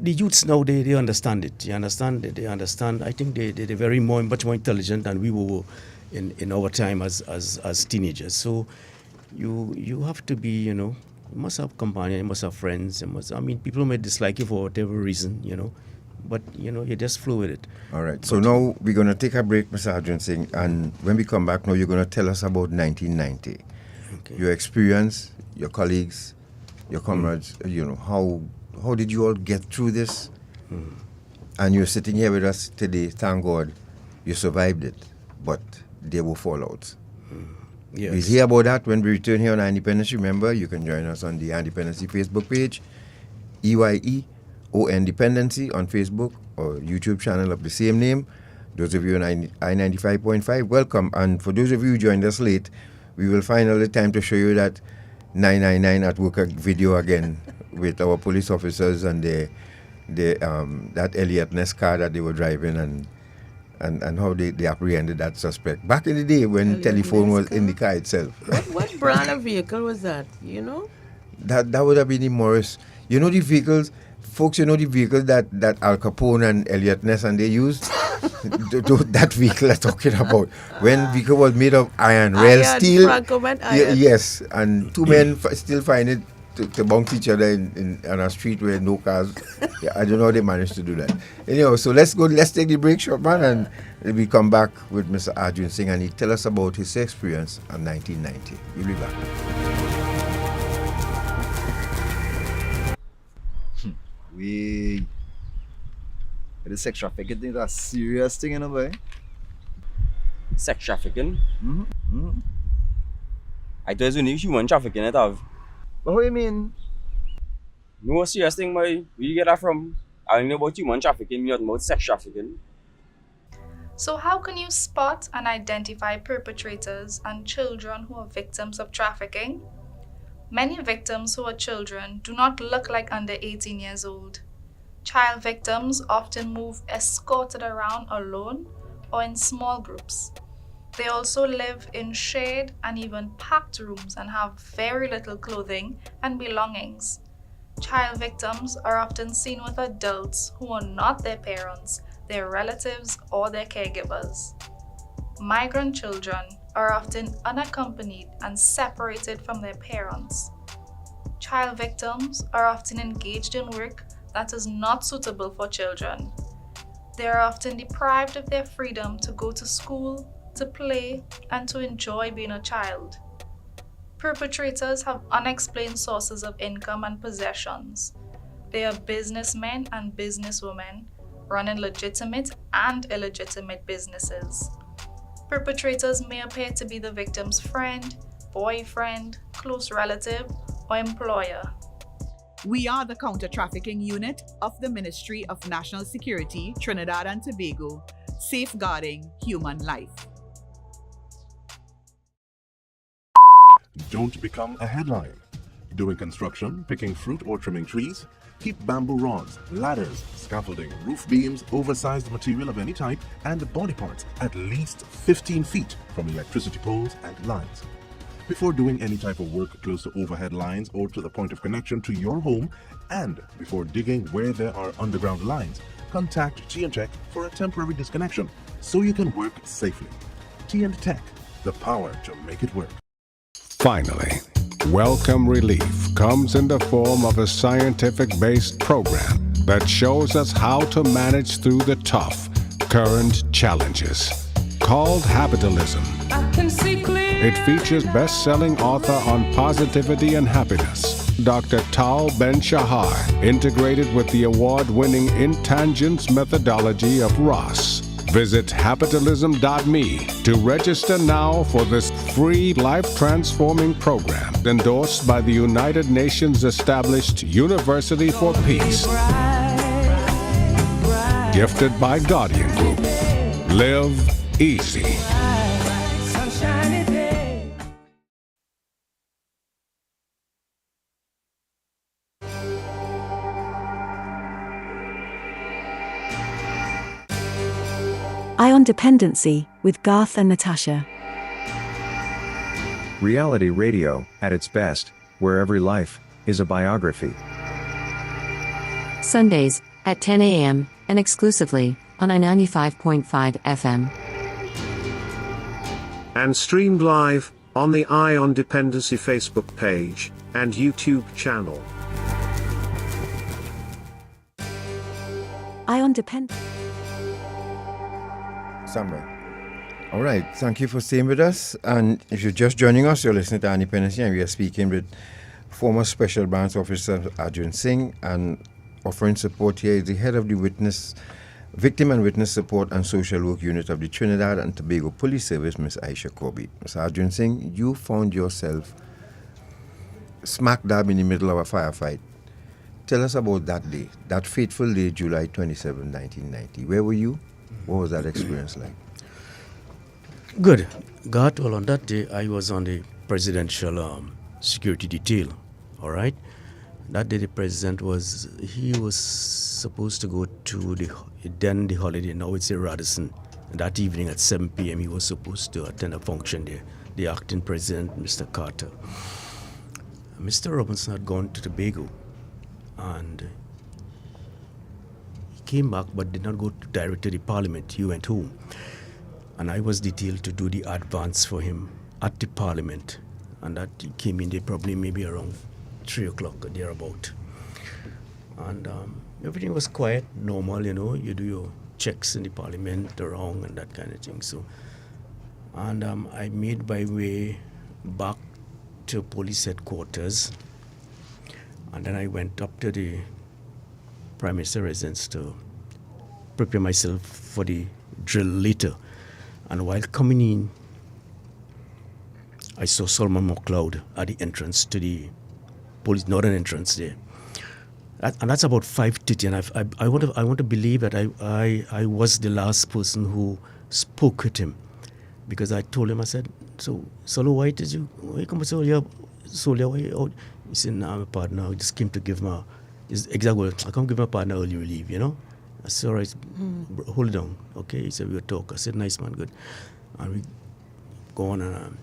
the youths now they understand it. You understand? They understand. I think they're much more intelligent than we were in our time as teenagers. So you have to be you must have companion, you must have friends. People may dislike you for whatever reason. But you just flow with it. All right. So now we're going to take a break, Mr. Arjoonsingh, and when we come back now, you're going to tell us about 1990. Okay. Your experience, your colleagues, your comrades. How did you all get through this? And you're sitting here with us today. Thank God, you survived it, but there were fallouts. Yes. We'll hear about that when we return here on Independency. Remember, you can join us on the Independency Facebook page, EYEON Dependency on Facebook or YouTube channel of the same name. Those of you on I-95.5, welcome. And for those of you who joined us late, we will find a little time to show you that 999 at work video again with our police officers and that Elliot Ness car that they were driving and how they apprehended that suspect. Back in the day when telephone was in the car itself. What brand of vehicle was that? That would have been the Morris. The vehicles, folks, the vehicle that Al Capone and Elliot Ness and they used? That vehicle I'm talking about. When vehicle was made of iron, rail steel. Iron. Yes, and two men still find it to bounce each other on a street where no cars. I don't know how they managed to do that. Anyhow, so let's take the break, short man, and we come back with Mr. Arjoonsingh and he tell us about his experience in 1990. We'll be back. The sex trafficking thing is a serious thing, boy. Sex trafficking? I thought it was only human trafficking it have. But what do you mean? No serious thing, boy. Where you get that from? I know about human trafficking, not about sex trafficking. So how can you spot and identify perpetrators and children who are victims of trafficking? Many victims who are children do not look like under 18 years old. Child victims often move escorted around alone or in small groups. They also live in shared and even packed rooms and have very little clothing and belongings. Child victims are often seen with adults who are not their parents, their relatives, or their caregivers. Migrant children are often unaccompanied and separated from their parents. Child victims are often engaged in work that is not suitable for children. They are often deprived of their freedom to go to school, to play, and to enjoy being a child. Perpetrators have unexplained sources of income and possessions. They are businessmen and businesswomen running legitimate and illegitimate businesses. Perpetrators may appear to be the victim's friend, boyfriend, close relative, or employer. We are the counter-trafficking unit of the Ministry of National Security, Trinidad and Tobago, safeguarding human life. Don't become a headline. Doing construction, picking fruit or trimming trees? Keep bamboo rods, ladders, scaffolding, roof beams, oversized material of any type, and body parts at least 15 feet from electricity poles and lines. Before doing any type of work close to overhead lines or to the point of connection to your home, and before digging where there are underground lines, contact T&Tech for a temporary disconnection so you can work safely. T&Tech, the power to make it work. Finally, Welcome Relief comes in the form of a scientific-based program that shows us how to manage through the tough, current challenges. Called Habitalism. It features best-selling author on positivity and happiness, Dr. Tal Ben-Shahar, integrated with the award-winning Intangence methodology of Ross. Visit habitalism.me to register now for this free life-transforming program endorsed by the United Nations established University for Peace. Gifted by Guardian Group. Live easy. Eye on Dependency with Garth and Natasha. Reality radio, at its best, where every life is a biography. Sundays, at 10 a.m., and exclusively, on I-95.5 FM. And streamed live on the Eye on Dependency Facebook page and YouTube channel. Eye on Dependency. Samuel. All right, thank you for staying with us. And if you're just joining us, you're listening to Dependency, and we are speaking with former Special Branch Officer Arjoonsingh, and offering support here is the head of the Victim and Witness Support and Social Work Unit of the Trinidad and Tobago Police Service, Ms. Aisha Corbie. Ms. Arjoonsingh, you found yourself smack dab in the middle of a firefight. Tell us about that day, that fateful day, July 27, 1990. Where were you? What was that experience like? Good. God, well, on that day, I was on the presidential security detail, all right? That day, the president was supposed to go to the holiday, now it's in Radisson. And that evening at 7 p.m., he was supposed to attend a function there. The acting president, Mr. Carter. Mr. Robinson had gone to Tobago, and came back but did not go direct to the parliament. He went home. And I was detailed to do the advance for him at the parliament. And that he came in there probably maybe around 3 o'clock or thereabout. And everything was quiet, normal, you know. You do your checks in the parliament around and that kind of thing. So, and I made my way back to police headquarters. And then I went up to the Prime Minister residence to prepare myself for the drill later. And while coming in, I saw Solomon McLeod at the entrance to the police northern entrance there. And that's about 5:30, and I want to believe that I was the last person who spoke with him, because I told him, I said, so Solo, why did you come to Solia? He said, no, I'm a partner. I just came to give my exactly. I come give my partner early relief, you know. I said, all right, hold it down, okay. He said, we'll talk. I said, nice man, good. And we go on, and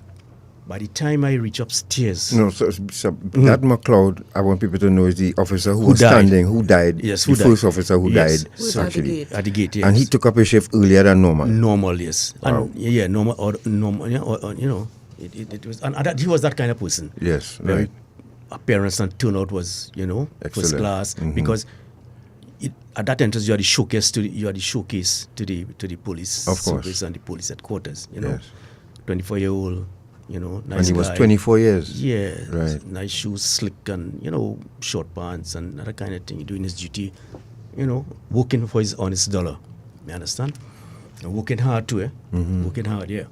by the time I reach upstairs... No, so that McLeod, I want people to know, is the officer who was standing, who died. Yes, the first officer who died, actually. At the gate, yes. And he took up a shift earlier than normal. Normal, yes. Wow. And, yeah, normal, you know, it was, and that, he was that kind of person. Yes, very right. Appearance and turnout was, you know, excellent. First class, because at that entrance you had the showcase to the police of course, service and the police headquarters. You know, yes. 24-year-old, you know, nice and he guy. was 24 years. Yeah, right. Nice shoes, slick, and you know, short pants and that kind of thing. Doing his duty, you know, working for his honest dollar. You understand? And working hard too, Working hard, yeah.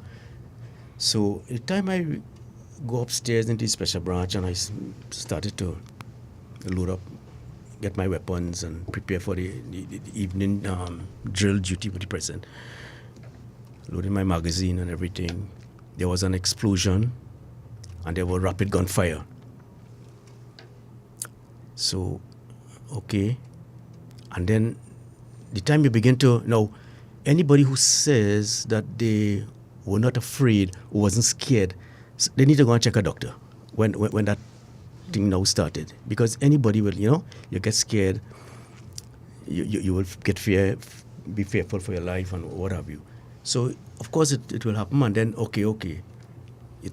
So the time I go upstairs into the special branch and I started to load up, get my weapons and prepare for the evening drill duty with the president. Loading my magazine and everything. There was an explosion and there was rapid gunfire. So, okay. And then the time you begin to, now, anybody who says that they were not afraid or wasn't scared, they need to go and check a doctor when that thing now started. Because anybody will, you get scared, you will be fearful for your life and what have you. So, of course, it will happen, and then, okay, you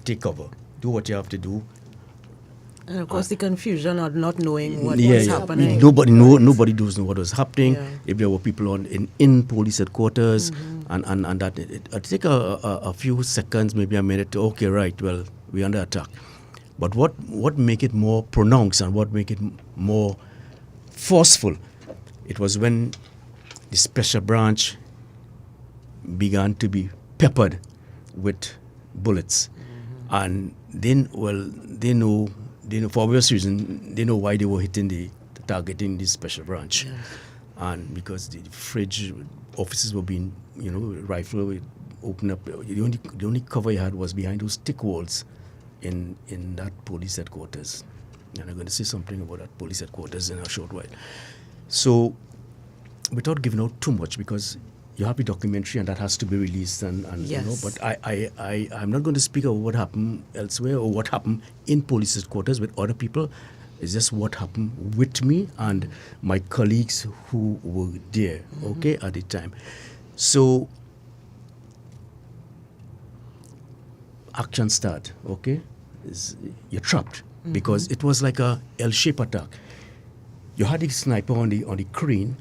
take cover. Do what you have to do. And of course, the confusion of not knowing what was happening. Nobody does know what was happening. Yeah. If there were people in police headquarters, and that it take a few seconds, maybe a minute. Okay, right. Well, we're under attack. But what make it more pronounced and what make it more forceful? It was when the special branch began to be peppered with bullets, and then they know for obvious reason, they know why they were targeting this special branch. Yes. And because the fridge offices were being, rifled, opened up. The only cover you had was behind those thick walls in that police headquarters. And I'm going to say something about that police headquarters in a short while. So, without giving out too much, because you have a documentary and that has to be released, and yes. But I'm not going to speak about what happened elsewhere or what happened in police headquarters with other people. It's just what happened with me and my colleagues who were there, okay, at the time. So, action start, okay? You're trapped because it was like a L-shaped attack. You had a sniper on the crane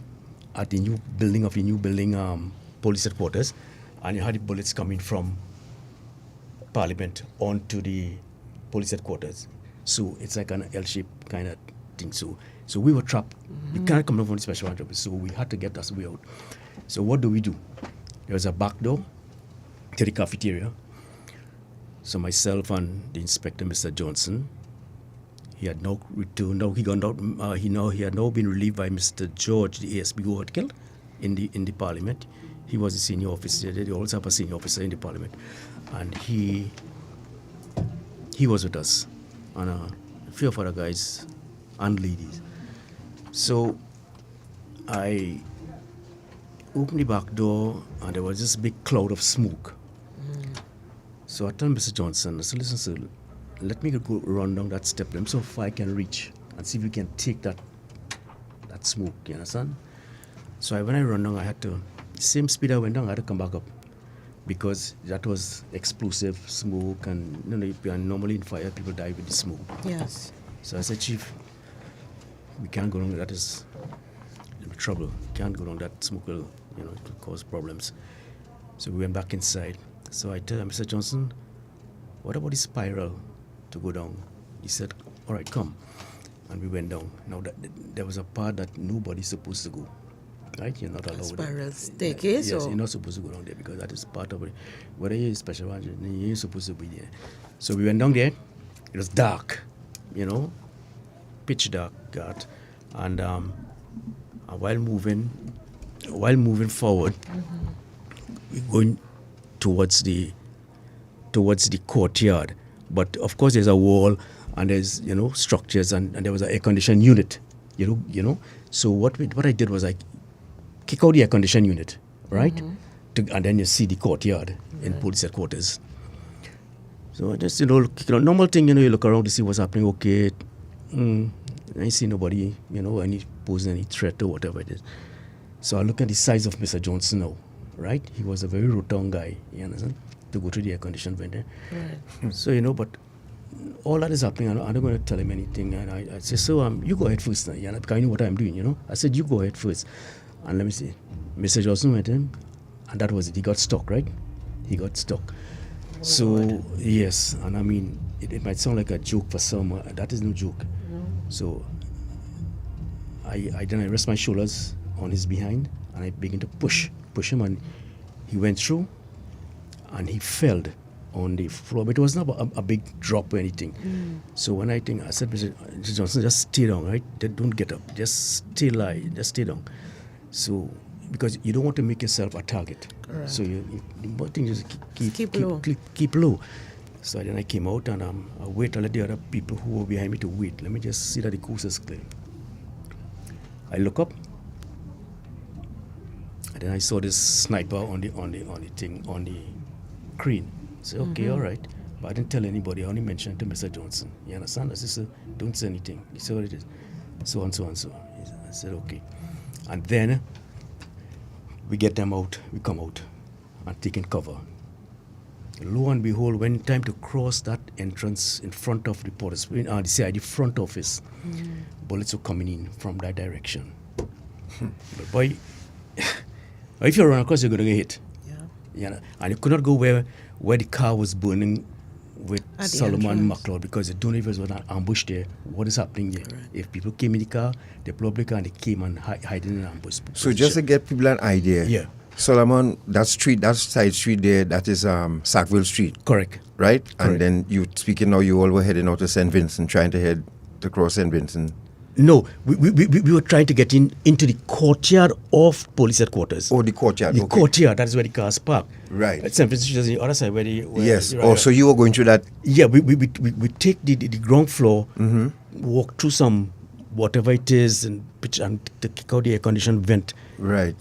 at the new building police headquarters, and you had the bullets coming from Parliament onto the police headquarters. So it's like an L-shaped kind of thing. So we were trapped. You can't come down from the special branch office, so we had to get us way out. So what do? There was a back door to the cafeteria. So myself and the inspector, Mr. Johnson, he had now returned. Now he gone out. He had now been relieved by Mr. George, the ASB who had killed in the Parliament. He was a senior officer. They also have a senior officer in the Parliament, and he was with us, and a few of other guys and ladies. So I opened the back door, and there was this big cloud of smoke. So I told Mr. Johnson, I said, listen, sir, let me go run down that step so far I can reach and see if we can take that smoke, you understand? So when I run down, I had to, same speed I went down, I had to come back up because that was explosive smoke, and normally in fire, people die with the smoke. Yes. So I said, Chief, we can't go down, that is trouble. We can't go down, that smoke will, it will cause problems. So we went back inside. So I tell Mr. Johnson, what about the spiral to go down? He said, all right, come. And we went down. Now, there was a part that nobody's supposed to go, right? You're not allowed. Spiral staircase? Yes, you're not supposed to go down there because that is part of it. Whether you're special branch, you're supposed to be there. So we went down there. It was dark, pitch dark. And while moving forward, we're going towards the courtyard, but of course there's a wall and there's structures, and there was an air conditioning unit, So what I did was I kick out the air conditioning unit, right, and then you see the courtyard in police headquarters. So I just normal thing, you look around to see what's happening. Okay, I see nobody, any posing any threat or whatever it is. So I look at the size of Mr. Johnson now. Right? He was a very rotund guy, you understand, to go to the air-conditioned vent. Right. So, but all that is happening. I'm not going to tell him anything. And I said, so you go ahead first, because I know what I'm doing, I said, you go ahead first. And let me see. Mr. Johnson went in, and that was it. He got stuck, right? He got stuck. So, yes. And I mean, it might sound like a joke for some. That is no joke. So, I rest my shoulders on his behind, and I begin to push him, and he went through, and he fell on the floor. But it was not a big drop or anything. So when I said, Mr. Johnson, just stay down, right? Don't get up. Just stay down. So, because you don't want to make yourself a target. Correct. So the important thing is keep low. So then I came out, and I let the other people who were behind me to wait. Let me just see that the coast is clear. I look up, and then I saw this sniper on the crane. I said, okay, all right. But I didn't tell anybody. I only mentioned it to Mr. Johnson. You understand? I said, don't say anything. He said what it is. So and so and so. I said, okay. And then we get them out. We come out and taking cover. Lo and behold, when time to cross that entrance in front of the police, the CID front office, bullets were coming in from that direction. But boy, if you run across, you're going to get hit. Yeah. And you could not go where the car was burning with Solomon McLeod, because you don't know if it was an ambush there. What is happening here? Right. If people came in the car, they blew up the car and they came and hiding in an ambush. So just to get people an idea. Yeah. Solomon, that side street there, that is Sackville Street. Correct. Right? Correct. And then you all were heading out to St. Vincent, trying to head to cross St. Vincent. No, we were trying to get into the courtyard of police headquarters. Oh, the courtyard. The courtyard, that is where the cars park. Right. St. Vincent is on the other side where yes. So you were going through that? Yeah, we take the ground floor, walk through some whatever it is, and to kick out the air conditioned vent. Right.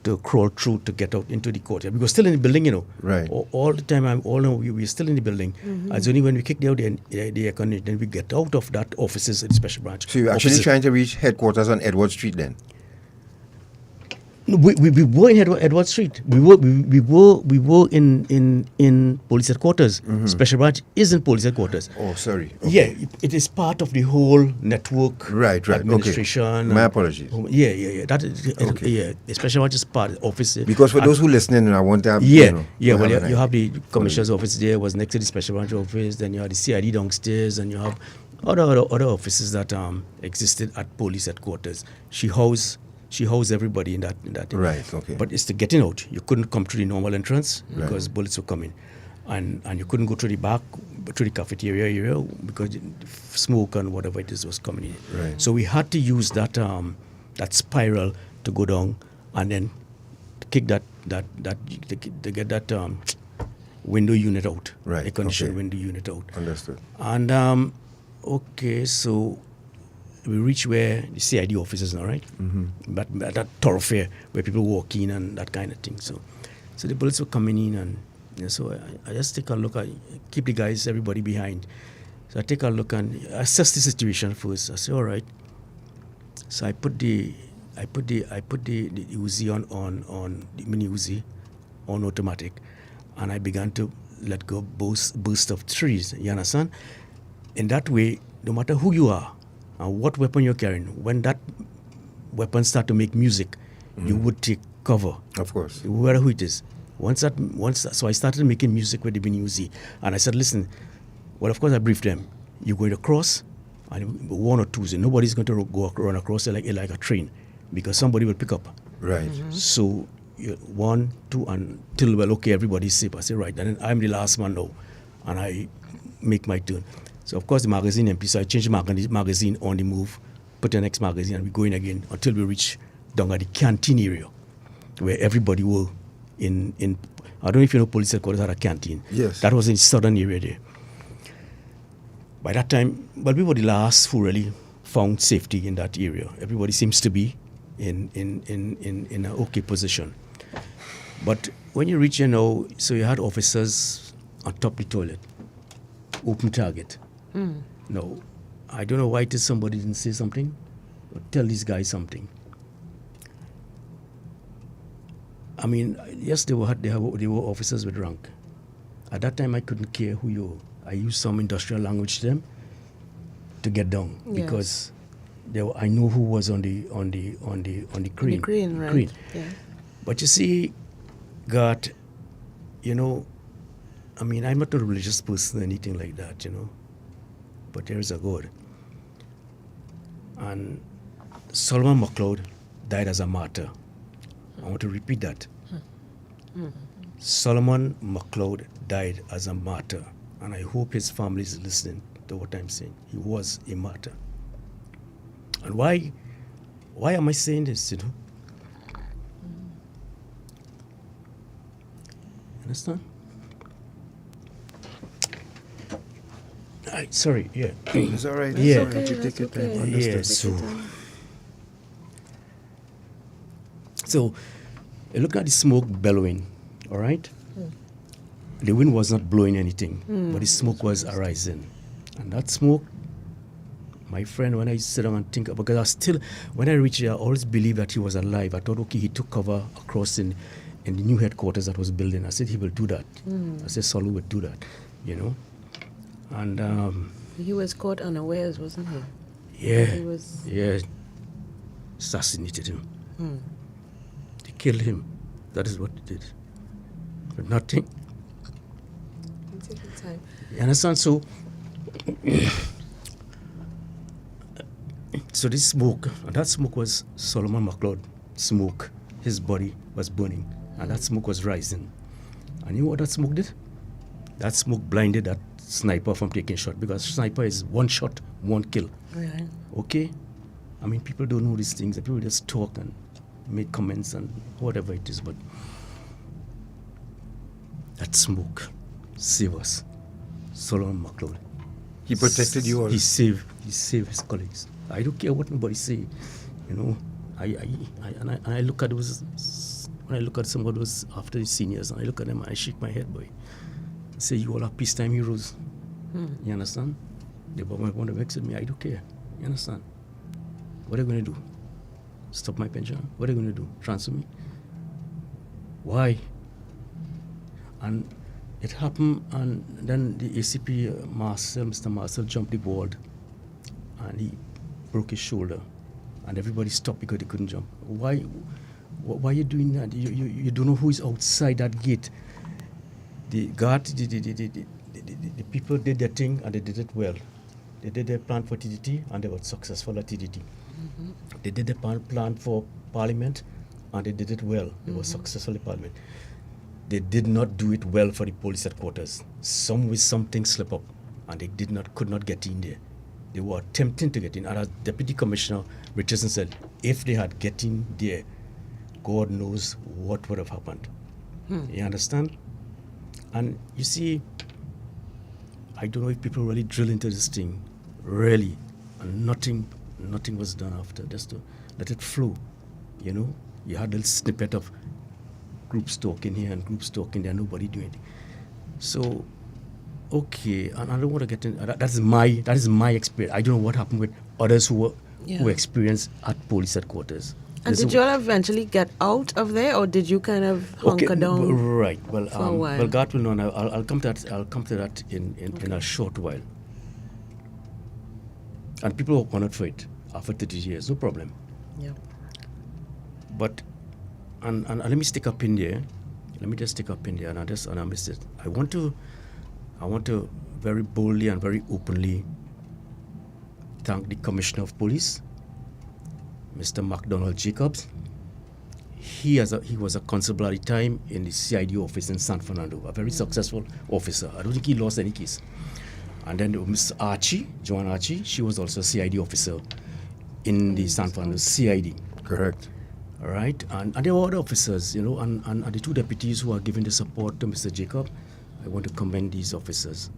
To crawl through to get out into the courtyard. We were still in the building, Right. All the time, we were still in the building. It's only when we kicked out the air conditioning, then we get out of that offices at the special branch. So you're actually trying to reach headquarters on Edward Street then? No, we were in Edward Street. We were in police headquarters. Special branch is in police headquarters. Oh, sorry. Okay. Yeah, it is part of the whole network. Right. Administration. Okay. My apologies. Yeah. That is okay. Yeah. The special branch is part of the office. Because for those who listening, I want to have you have the commissioner's office there. Was next to the special branch office. Then you have the CID downstairs, and you have other offices that existed at police headquarters. She housed everybody in that. Right, okay. But it's the getting out. You couldn't come through the normal entrance because bullets were coming. And you couldn't go through the back, through the cafeteria area, because smoke and whatever it is was coming in. Right. So we had to use that spiral to go down and then kick to get that window unit out. Right. Air conditioned window unit out. Understood. And okay, so we reach where the CID office is now, right? But that thoroughfare where people walk in and that kind of thing. So the bullets were coming in, and so I just take a look. I keep the guys, everybody behind. So I take a look and assess the situation first. I say, all right. So I put the Uzi on the mini Uzi on automatic, and I began to let go burst of trees. You understand? In that way, no matter who you are and what weapon you're carrying, when that weapon start to make music, you would take cover. Of course. No matter who it is. So I started making music with the mini Uzi, and I said, listen, well, of course I briefed them. You're going to cross, and one or two, so nobody's going to run across it like a train, because somebody will pick up. Right. So 1, 2, until, well, okay, everybody's safe. I say, right, and then I'm the last man now, and I make my turn. So, of course, the magazine empty, so I change the magazine on the move, put the next magazine, and we go in again until we reach down at the canteen area, where everybody were in I don't know if you know police headquarters had a canteen. Yes. That was in the southern area there. By that time, well, we were the last who really found safety in that area. Everybody seems to be in an okay position. But when you reach, so you had officers on top of the toilet, open target. No, I don't know why it is somebody didn't say something, or tell these guys something. I mean, yes, they were officers with rank. At that time, I couldn't care who you were. I used some industrial language to them to get down, because I know who was on the crane. The crane, right? Crane. Yeah. But you see, God, I mean, I'm not a religious person or anything like that, but there is a God. And Solomon McLeod died as a martyr. I want to repeat that. Solomon McLeod died as a martyr, and I hope his family is listening to what I'm saying. He was a martyr. And why am I saying this, Understand? Sorry, yeah. It's all right. Yeah. It's okay, take your time. Yeah, so So, you look at the smoke bellowing, all right? The wind was not blowing anything, but the smoke was arising. And that smoke, my friend, when I sit down and think about, because when I reached there, I always believed that he was alive. I thought, okay, he took cover across in the new headquarters that was building. I said, he will do that. I said, Solu would do that, you know? And he was caught unawares, wasn't he? Yeah, assassinated him. They killed him. That is what they did. But nothing. Take your time. You understand? So, so this smoke, and that smoke was Solomon McLeod smoke. His body was burning, and that smoke was rising. And you know what that smoke did? That smoke blinded that sniper from taking shot, because sniper is one shot, one kill. Right. Okay? I mean, people don't know these things. People just talk and make comments and whatever it is, but that smoke saved us. Solomon McLeod. He protected you all. He saved his colleagues. I don't care what nobody say. You know, I look at those, when I look at some of those after the seniors, and I look at them, I shake my head, boy. I say, you all are peacetime heroes. You understand? They want to vex with me. I don't care. You understand? What are they going to do? Stop my pension? What are they going to do? Transfer me? Why? And it happened, and then the ACP, Mr. Marcel, jumped the board, and he broke his shoulder, and everybody stopped because they couldn't jump. Why are you doing that? You don't know who is outside that gate. The guard, the people did their thing, and they did it well. They did their plan for TDT, and they were successful at TDT. They did the plan for Parliament, and they did it well. They were successful in Parliament. They did not do it well for the police headquarters. Something slipped up, and they could not get in there. They were attempting to get in. And as Deputy Commissioner Richardson said, if they had get in there, God knows what would have happened. You understand? And you see, I don't know if people really drill into this thing, really, and nothing was done after, just to let it flow. You know, you had a little snippet of groups talking here and groups talking there, nobody doing anything. So, okay, and I don't want to get in. That is my experience. I don't know what happened with others who experienced at police headquarters. And did you all eventually get out of there, or did you kind of hunker down? Right. Well, for a while? Well, God will know. I'll come to that. I'll come to that in a short while. And people were honored for it after 30 years, no problem. Yeah. But and let me stick up in there. Let me just stick up in there, and I missed it. I want to very boldly and very openly thank the Commissioner of Police, Mr. MacDonald Jacobs. He was a constable at the time in the CID office in San Fernando, a very successful officer. I don't think he lost any case. And then Ms. Joanne Archie, she was also a CID officer in the San Fernando CID. Correct. All right, and there were other officers, you know, and the two deputies who are giving the support to Mr. Jacob. I want to commend these officers.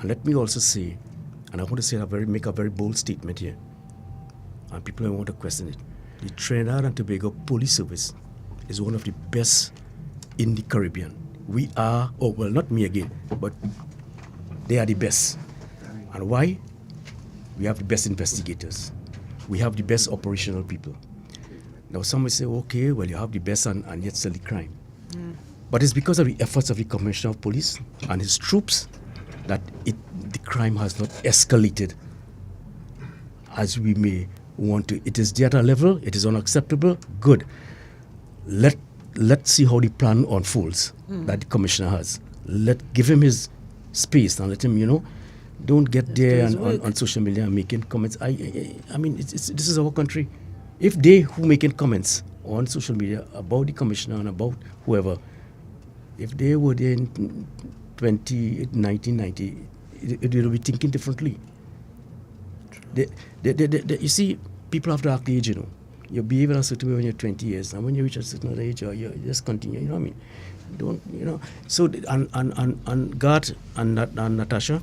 And let me also say, and I want to say make a very bold statement here, and people don't want to question it. The Trinidad and Tobago Police Service is one of the best in the Caribbean. We are, not me again, but they are the best. And why? We have the best investigators. We have the best operational people. Now some will say, okay, well, you have the best and yet still the crime. But it's because of the efforts of the Commissioner of Police and his troops that the crime has not escalated as we may want to. It is there at a level, it is unacceptable, good. Let's see how the plan unfolds that the Commissioner has. Give him his space and let him, you know, don't get there and on social media and making comments. I mean, this is our country. If they who making comments on social media about the Commissioner and about whoever, if they were there in 1990, they will be thinking differently. You see, people have to act the age, you know. You behave in a certain way when you're 20 years, and when you reach a certain age, you just continue, you know what I mean? Don't, you know. So, and Gart and Natasha,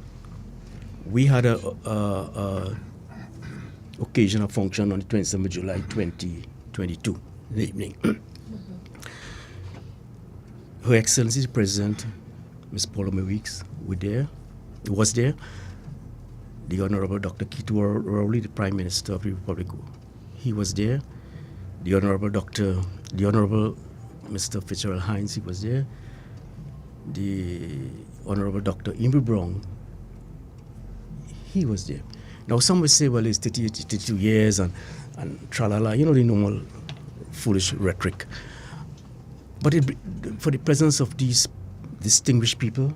we had a occasional function on the 27th of July 2022 in the evening. Her Excellency the President, Ms. Paula Weeks, was there. The Honorable Dr. Kitu Rowley, the Prime Minister of the Republic, he was there. The Honorable Mr. Fitzgerald Hines, he was there. The Honorable Dr. Imri Brown, he was there. Now some would say, well, it's 32 years and tralala, you know, the normal foolish rhetoric. But for the presence of these distinguished people,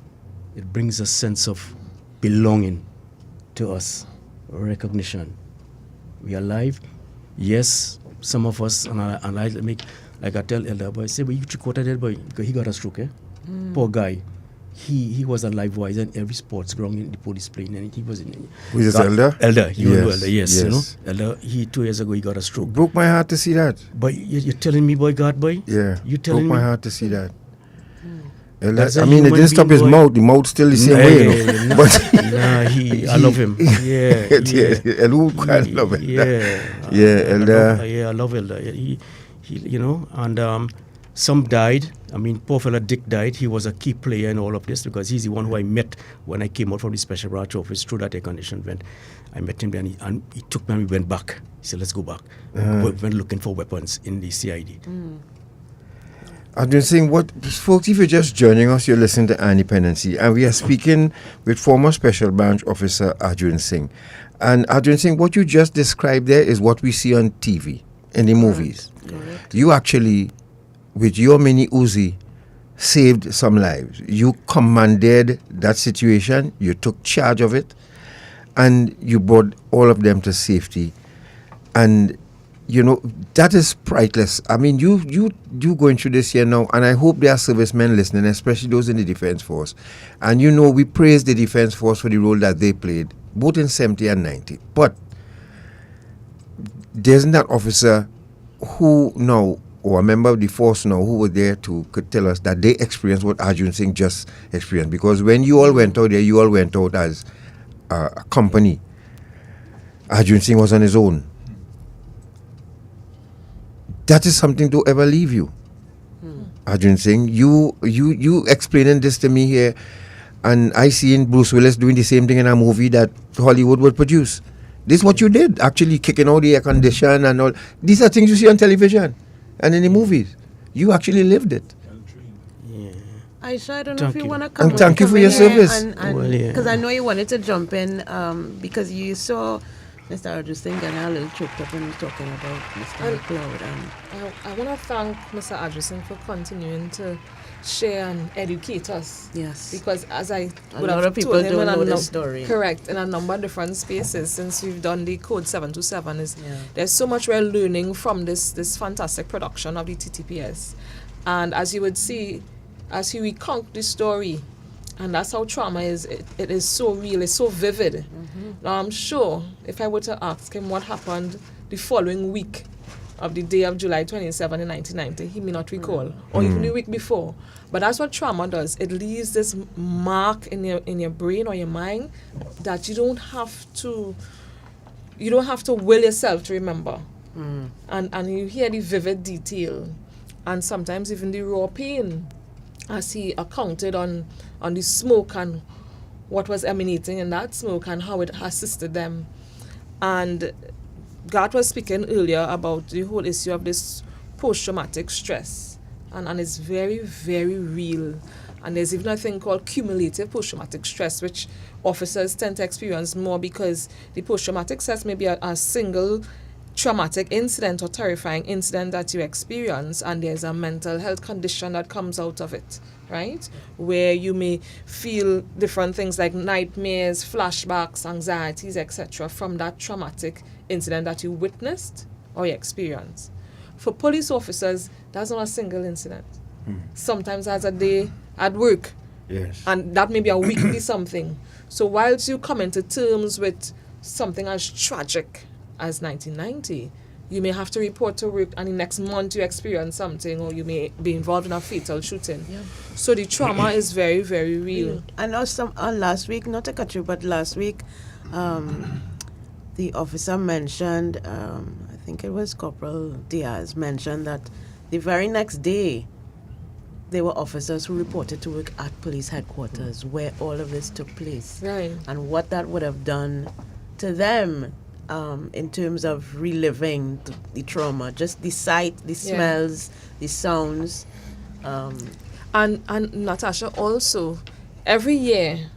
it brings a sense of belonging to us, recognition. We are alive. Yes, some of us, and I make, like I tell Elder Boy, say, well, you three-quarter dead boy, because he got a stroke, eh? Poor guy. He was alive wise in every sports ground in the police plane, and he was in. Was it Elder? Elder, you yes. know Elder, yes, yes. you know. Elder, 2 years ago he got a stroke. Broke my heart to see that. But you're telling me, boy, God, boy? Yeah. You telling me? Broke my heart to see that. That's I mean, it didn't stop his mouth. The mouth still the same way, you know. But I love him. Yeah, I love him. Yeah, Elder. I love Elder. He, you know, and some died. I mean, poor fella Dick died. He was a key player in all of this because he's the one who I met when I came out from the Special Branch Office through that air conditioned vent. I met him there, and he took me and we went back. He said, let's go back. We went looking for weapons in the CID. I've been saying, folks, if you're just joining us, you're listening to Dependency, and we are speaking with former Special Branch Officer Arjoonsingh. And Arjoonsingh, what you just described there is what we see on TV, in the movies. Correct. You actually, with your mini Uzi, saved some lives. You commanded that situation, you took charge of it, and you brought all of them to safety. And you know, that is priceless. I mean, you going through this here now, and I hope there are servicemen listening, especially those in the Defense Force. And you know, we praise the Defense Force for the role that they played, both in 70 and 90. But there isn't that officer who now, or a member of the force now, who were there could tell us that they experienced what Arjoonsingh just experienced. Because when you all went out there, you all went out as a company. Arjoonsingh was on his own. That is something to ever leave you. Arjoonsingh, you explaining this to me here, and I seen Bruce Willis doing the same thing in a movie that Hollywood would produce. This is what you did, actually kicking out the air condition and all. These are things you see on television and in the movies. You actually lived it. Aisha, I don't know if you want to come. And thank you for your service. Because I know you wanted to jump in because you saw Mr. Arjoonsingh getting a little choked up when he was talking about Mr. McLeod. I want to thank Mr. Arjoonsingh for continuing to share and educate us. Yes. Because as I a lot of people don't know the story. Correct. In a number of different spaces since we've done the Code 727, there's so much we're learning from this fantastic production of the TTPS. And as you would see, as he recount the story, and that's how trauma is. It is so real. It's so vivid. Now, I'm sure if I were to ask him what happened the following week of the day of July 27 in 1990, he may not recall, or even the week before. But that's what trauma does. It leaves this mark in your brain or your mind that you don't have to will yourself to remember. And you hear the vivid detail, and sometimes even the raw pain, as he accounted on the smoke and what was emanating in that smoke and how it assisted them. And God was speaking earlier about the whole issue of this post-traumatic stress. And it's very, very real. And there's even a thing called cumulative post-traumatic stress, which officers tend to experience more because the post-traumatic stress may be a single traumatic incident or terrifying incident that you experience, and there's a mental health condition that comes out of it, right? Where you may feel different things like nightmares, flashbacks, anxieties, etc. from that traumatic incident that you witnessed or you experienced. For police officers, that's not a single incident. Sometimes that's a day at work. Yes. And that may be a weekly something. So whilst you come into terms with something as tragic as 1990, you may have to report to work, and the next month you experience something, or you may be involved in a fatal shooting. So the trauma is very, very real. I know last week, not to cut you, but last week, the officer mentioned, I think it was Corporal Diaz, mentioned that the very next day, there were officers who reported to work at police headquarters where all of this took place. Right. And what that would have done to them in terms of reliving the trauma, just the sight, the smells, the sounds. And Natasha, also, every year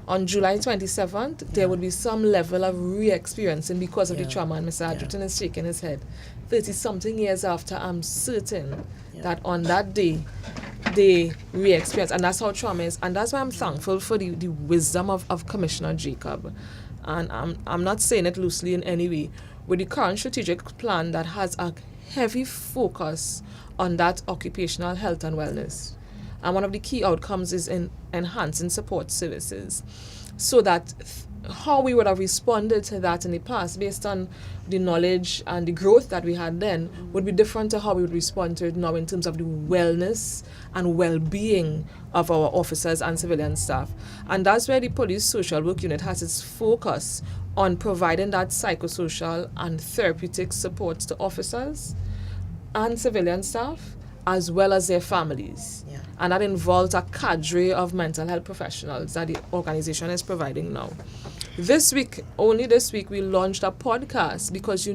on July 27th, there would be some level of re-experiencing because of the trauma. And Mr. Arjoonsingh is shaking his head. 30-something years after, I'm certain that on that day, they re-experience. And that's how trauma is. And that's why I'm thankful for the wisdom of Commissioner Jacob. And I'm not saying it loosely in any way. With the current strategic plan that has a heavy focus on that occupational health and wellness. And one of the key outcomes is in enhancing support services. So that how we would have responded to that in the past based on the knowledge and the growth that we had then would be different to how we would respond to it now in terms of the wellness and well-being of our officers and civilian staff. And that's where the police social work unit has its focus on providing that psychosocial and therapeutic support to officers and civilian staff as well as their families. And that involves a cadre of mental health professionals that the organization is providing now. This week, only this week, we launched a podcast because,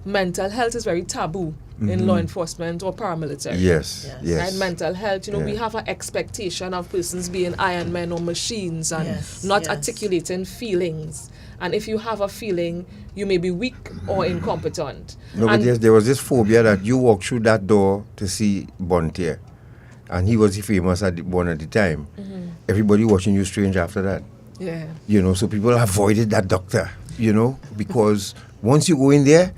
mental health is very taboo in law enforcement or paramilitary. Yes. Right? Mental health, we have an expectation of persons being Iron Men or machines and not articulating feelings. And if you have a feeling, you may be weak or incompetent. No, but there was this phobia that you walk through that door to see Bontier. And he was famous one at the time. Everybody watching you strange after that. Yeah. So people avoided that doctor, because once you go in there,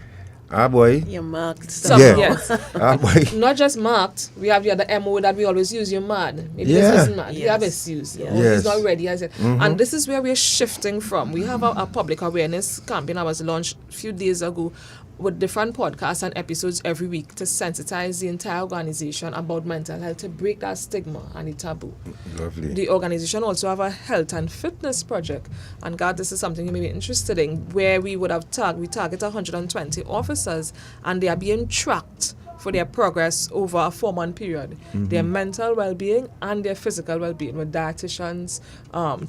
boy. You're marked. Yes. Boy. Not just marked. We have the other MO that we always use. You're mad. Maybe this isn't mad. You have issues. He's not ready. And this is where we're shifting from. We have a public awareness campaign that was launched a few days ago with different podcasts and episodes every week to sensitize the entire organization about mental health, to break that stigma and the taboo. Lovely. The organization also have a health and fitness project, and God, this is something you may be interested in, where we would have we target 120 officers, and they are being tracked for their progress over a 4-month period. Their mental well-being and their physical well-being with dietitians,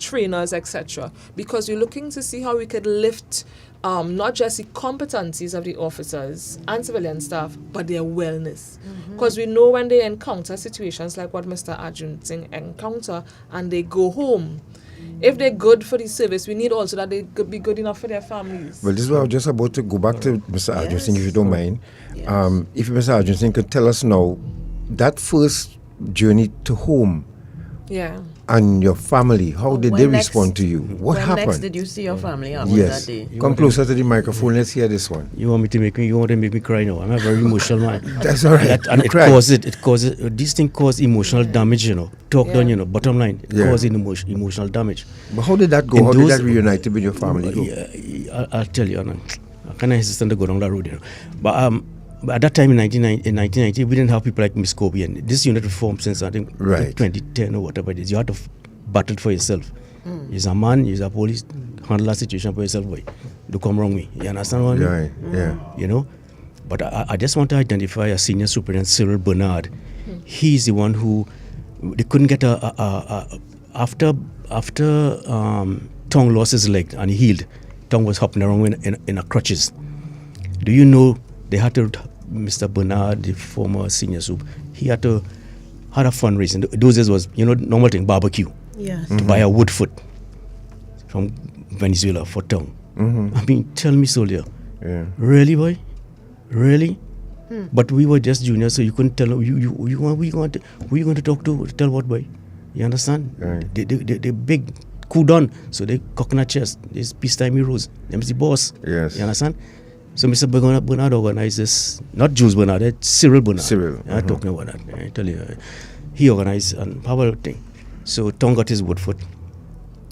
trainers, etc. Because we're looking to see how we could lift not just the competencies of the officers and civilian staff, but their wellness. Because we know when they encounter situations like what Mr. Arjoonsingh encounter and they go home, if they're good for the service, we need also that they could be good enough for their families. Well, this is what I was just about to go back to Mr. Arjoonsingh, if you don't mind. If Mr. Arjoonsingh could tell us now, that first journey to home and your family, how did they respond to you? What happened? When next did you see your family after that day? Come closer to the microphone. Let's hear this one. You want to make me cry now? I'm a very emotional man. That's all right. And it causes this thing cause emotional damage, Talk down, bottom line, it causes emotional damage. But how did that go? How did that reunite with your family go? I'll tell you, I kind of hesitant to go down that road, But at that time in 1990, we didn't have people like Miss Corbie, and this unit was formed since I think 2010 or whatever it is. You had to battle for yourself. You're a man, you're a police, handle that situation for yourself, boy. Don't come wrong me. You understand what I mean? Yeah. But I just want to identify a senior superintendent, Cyril Bernard. He's the one who they couldn't get after Tong lost his leg and he healed. Tong was hopping around in a crutches. Do you know they had to? Mr. Bernard, the former senior soup, he had a fundraising. Those days was, normal thing, barbecue. Yes. To buy a wood foot from Venezuela for Tong. I mean, tell me, soldier. Really, boy? Really? But we were just juniors, so you couldn't tell. Who you going to talk to tell what, boy? You understand? They big coup done, so they coconut chest. This peacetime heroes. Them's the boss. Yes. You understand? So Mr. Bernard organized this, not Jules Bernard, it's Cyril Bernard. I'm talking about that. I tell you, he organized a power thing. So Tong got his wood foot.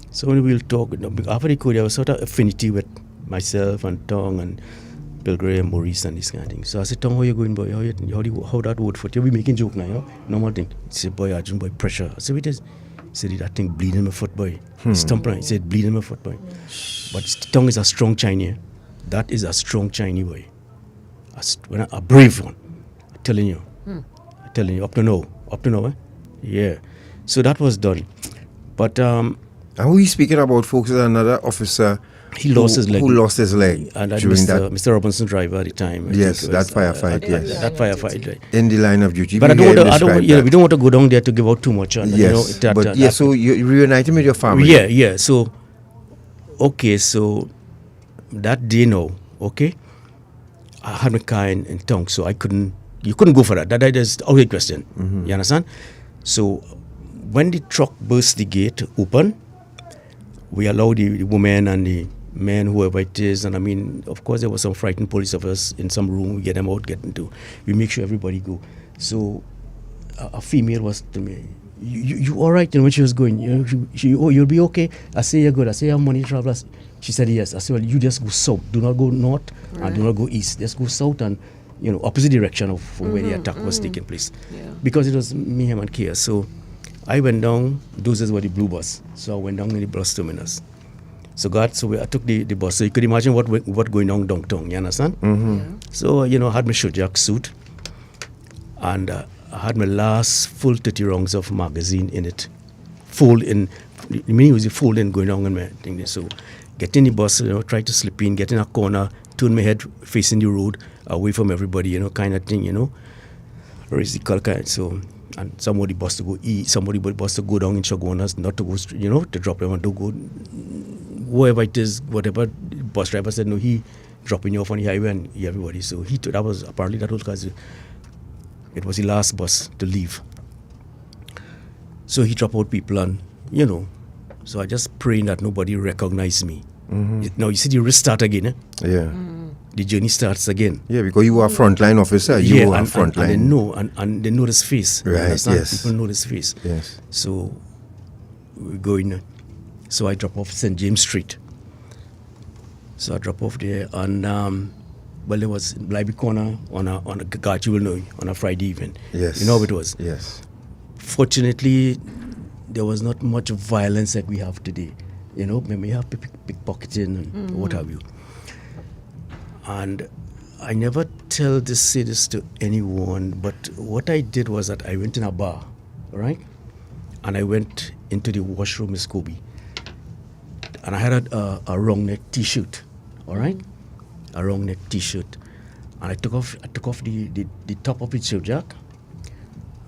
So when we'll talk, after the coup, there was sort of affinity with myself and Tong and Pilgrim and Maurice and this kind of thing. So I said, Tong, how you going, boy? How that wood foot? You'll be making joke now, normal thing. He said, boy, Arjun, boy, pressure. I said, what is? He said, that thing bleeding my foot, boy. Stumping. He said, bleeding my foot, boy. But Tong is a strong Chinese. That is a strong Chinese boy. A brave one. I'm telling you. Hmm. I'm telling you, up to now, eh? Yeah. So that was done. But and we speaking about folks, another officer he lost his leg. Who lost his leg and during Mr. Robinson driver at the time. Yes, that firefight. Yes, that firefight. Right. In the line of duty. But I don't want to, we don't want to go down there to give out too much. And, yes, so you reunited with your family. Yeah. So, okay, so that day now, okay, I had my car in town, so you couldn't go for that. That is out of the question. Mm-hmm. You understand? So when the truck burst the gate open, we allowed the woman and the men, whoever it is, and I mean, of course, there was some frightened police officers in some room. We get them out, we make sure everybody go. So a female was to me, you all right? When she was going, you'll be okay. I say you're good. I say I'm money travelers. She said yes. I said, well, you just go south. Do not go north and do not go east. Just go south and opposite direction of where the attack was taking place. Yeah. Because it was mayhem and chaos. So I went down. Those were the blue bus. So I went down in the bus terminus. So I took the bus. So you could imagine what going on downtown. You understand? Mm-hmm. Yeah. So I had my showjack suit, and I had my last full 30 rounds of magazine in it, fold in. Meaning it was fold in going down and my thing. So get in the bus, try to slip in, get in a corner, turn my head facing the road, away from everybody, kind of thing, raise the color. So, and somebody bus to go eat, somebody bus to go down in Chagonas, not to go, to drop them and to go wherever it is, whatever bus driver said, no, he dropping you off on the highway and everybody. So that was because it was the last bus to leave. So he dropped out people and, so I just praying that nobody recognized me. Mm-hmm. Now you see the restart again, eh? Yeah. Mm-hmm. The journey starts again. Yeah, because you were a frontline officer. You were a frontline. And they know this face. Right, yes. People know this face. Yes. So we go in. So I drop off St. James Street. So I drop off there and there was Blyby Corner on a God you will know on a Friday evening. Yes. You know how it was? Yes. Fortunately, there was not much violence like we have today. When we have pickpocketing and what have you. And I never say this to anyone, but what I did was that I went in a bar, right? And I went into the washroom, Miss Corbie. And I had a wrong neck T-shirt, all right? A wrong neck T-shirt. And I took off the top of the shirt jack.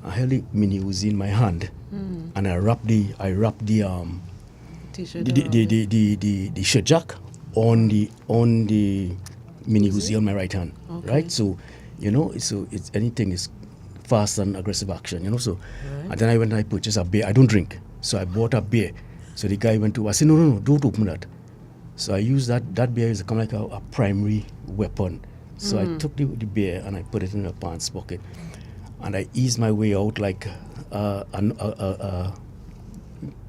I held the mini Uzi in my hand, and I wrapped the T-shirt the shirt jack on the mini Uzi on my right hand, right? So, so it's anything is fast and aggressive action, so. Right. And then I went and I purchased a beer. I don't drink, so I bought a beer. So the guy went to, I said, no, don't open that. So I used that beer is kind of like a primary weapon. So I took the beer and I put it in my pants pocket. And I eased my way out like a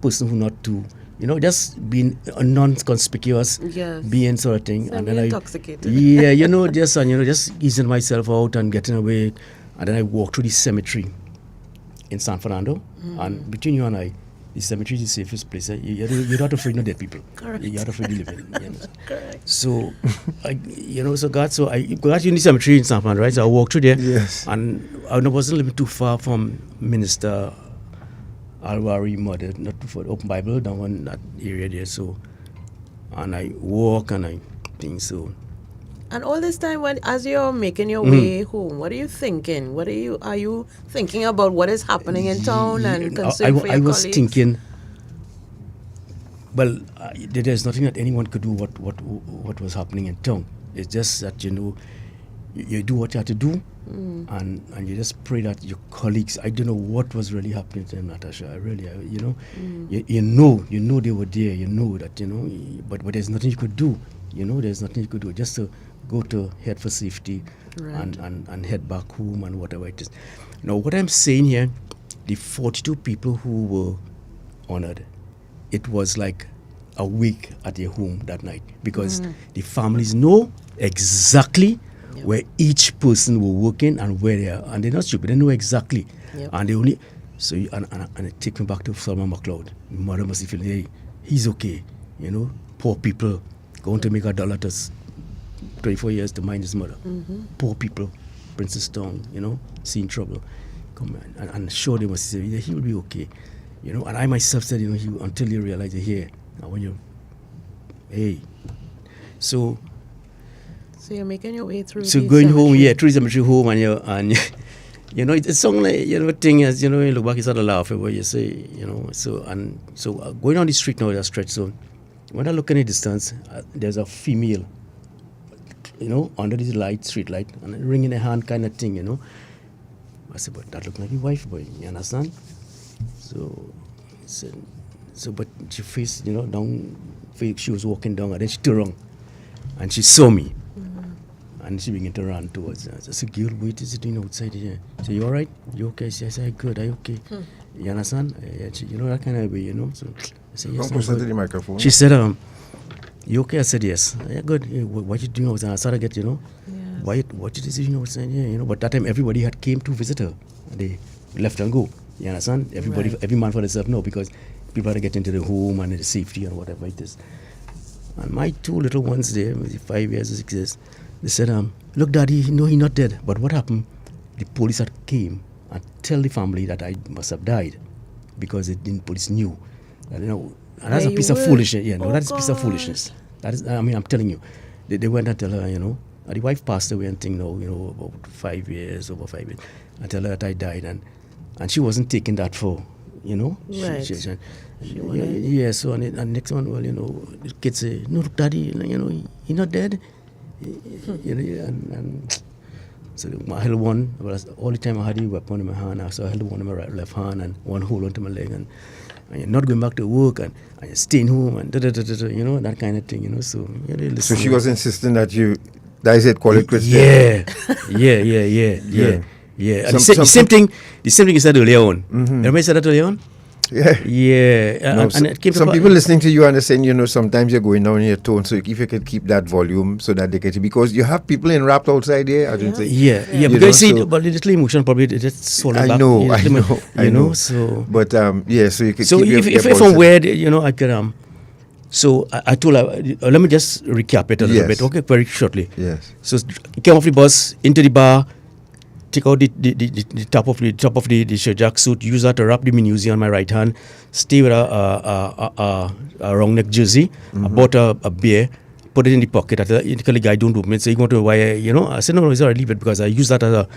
person who not too, just being a non-conspicuous being sort of thing. And then intoxicated. Just easing myself out and getting away. And then I walked through the cemetery in San Fernando. And between you and I, the cemetery is the safest place. You're not afraid of dead people. Correct. You're not afraid of living. Correct. So, I got in the cemetery in San Fernando, right? So I walked through there. Yes. And I wasn't living too far from Minister Alwari mother, not too far, Open Bible, down in that area there. So, and I walk and I think so. And all this time, as you're making your way home, what are you thinking? Are you thinking about what is happening in town and concern for your I was colleagues? thinking, well, there's nothing that anyone could do what was happening in town. It's just that, you do what you have to do, and you just pray that your colleagues, I don't know what was really happening to them, Natasha. You know they were there, that, but there's nothing you could do. There's nothing you could do. Just to go to head for safety and head back home and whatever it is. Now, what I'm saying here, the 42 people who were honored, it was like a week at their home that night because the families know exactly where each person were working and where they are. And they're not stupid. They know exactly. Yep. And they only... So, and it take me back to Solomon McLeod. Mother must feel, hey, he's okay. Poor people going to make $1 to 24 years to mind his mother. Poor people, Princess Town, seeing trouble. Come and show them, he said, he will be okay. And I myself said, until you realize you're here. Now when you, hey. So you're making your way through. So going home, through the cemetery home, and it's something like, thing is, you look back, it's not a laugh, but you say, so going on the street now, that stretch. So when I look in the distance, there's a female, under this street light, and a ring in her hand kind of thing, I said, but that look like your wife, boy, you understand? So, but she faced, down, she was walking down, and then she turned around, and she saw me. And she began to run towards us. I said, girl, what is it doing outside here? She said, you all right? You okay? She said, good, are you okay? You understand? She, that kind of way, So I said, yes, I'm good. The microphone. She said, you okay? I said, yes. Yeah, good. What you doing outside? I started to get, what you doing outside here? But that time everybody had came to visit her. And they left and go. You understand? Everybody, right. Every man for themselves, no, because people had to get into the home and the safety and whatever it is. And my two little ones there, 5 years or 6 years, they said, look, Daddy, no, he's not dead. But what happened? The police had came and tell the family that I must have died because the police knew. And that's a piece of foolishness. Yeah, no, that's a piece of foolishness. That is, I'm telling you. They went and tell her, the wife passed away and thing now, about 5 years, over 5 years. I tell her that I died and she wasn't taking that for, Right. Yeah, so and the next one, well, the kids say, no, Daddy, he's not dead. And so I held one. All the time I had a weapon in my hand. So I held one in my left hand and one hold onto my leg, and you're not going back to work and you're staying home and that kind of thing. So so she was insisting that that is it, call it quits. Yeah. And the same thing you said earlier on. Remember you said that earlier on? Yeah. No, and it came some people listening to you and saying, sometimes you're going down in your tone, so if you could keep that volume so that they can, because you have people enwrapped outside here, I don't think. Yeah, because but the little emotion probably just swallow back. I know. So, but so you could so keep if I'm weird, I could so I told her, let me just recap it a little bit, okay, very shortly. Yes. So came off the bus into the bar. Take out the top of the jack suit, use that to wrap the minutia on my right hand, stay with a round neck jersey. I bought a beer, put it in the pocket. The guy don't open it. So you want to why I said no, it's alright, leave it because I use that as a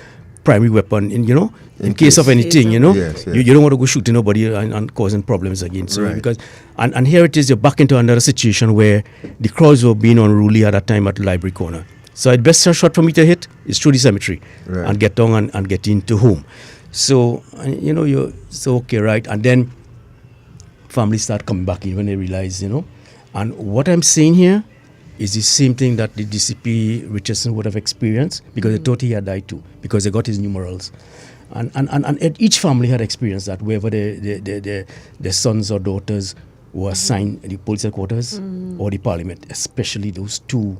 primary weapon in case of anything, Yes. You don't want to go shooting nobody and causing problems again. So right. because and here it is, you're back into another situation where the crowds were being unruly at that time at the library corner. So the best shot for me to hit is through the cemetery and get down and get into home. So, you're so okay, right? And then families start coming back in when they realize, And what I'm saying here is the same thing that the DCP Richardson would have experienced because they thought he had died too, because they got his numerals. And each family had experienced that, wherever their sons or daughters were assigned the police headquarters or the parliament, especially those two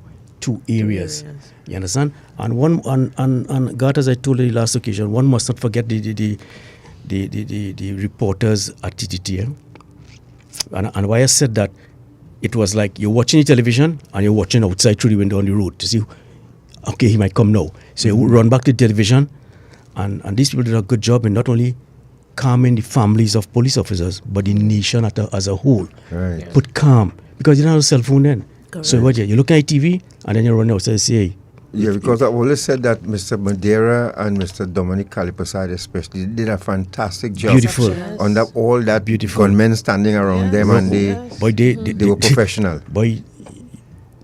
areas. You understand? And one and God, as I told you the last occasion, one must not forget the reporters at TTPS. And why I said that, it was like you're watching the television and you're watching outside through the window on the road to see, okay, he might come now. So you run back to the television, and these people did a good job in not only calming the families of police officers, but the nation as a whole. Right. Put calm, because you don't have a cell phone then. Correct. So what you're looking at TV and then you run outside and say, hey. Yeah, because I always said that Mr. Madeira and Mr. Dominic Calipaside especially did a fantastic job. Beautiful. On that, all that beautiful gunmen standing around them, and they were professional. Boy,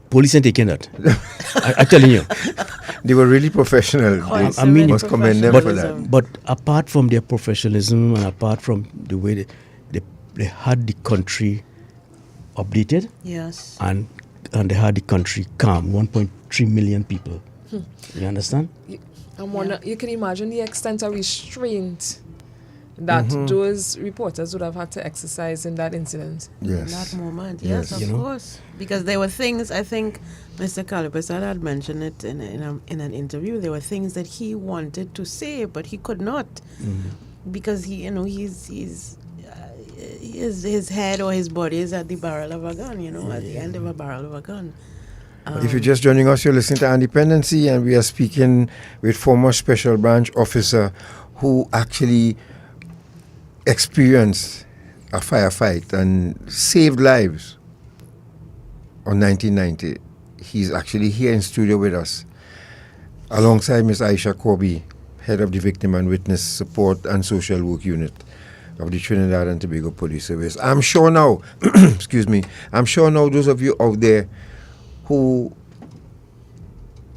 police ain't taking that. I'm telling you. They were really professional. I mean, must commend them for that. But apart from their professionalism and apart from the way they had the country updated, yes, and they had the country calm. 1.3 million people. You understand? You can imagine the extent of restraint that those reporters would have had to exercise in that incident. Yes. In that moment, yes, of course. Because there were things, I think Mr. Calipaside had mentioned it in an interview, there were things that he wanted to say, but he could not. Because his head or his body is at the barrel of a gun, at the end of a barrel of a gun. If you're just joining us, you're listening to Dependency, and we are speaking with former Special Branch officer who actually experienced a firefight and saved lives on 1990. He's actually here in studio with us, alongside Ms. Aisha Corbie, head of the Victim and Witness Support and Social Work Unit of the Trinidad and Tobago Police Service. I'm sure now, I'm sure now those of you out there who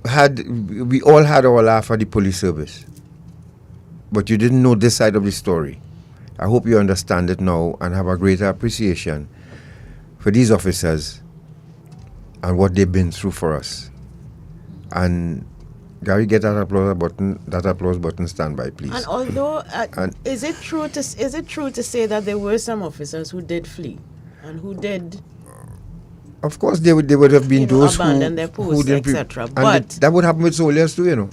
we all had our laugh at the police service, but you didn't know this side of the story. I hope you understand it now and have a greater appreciation for these officers and what they've been through for us. And Gary, get that applause button standby, please. And although, is it true to say that there were some officers who did flee and who did? Of course, they would have been those abandon their posts, etc. But that would happen with soldiers too, you know.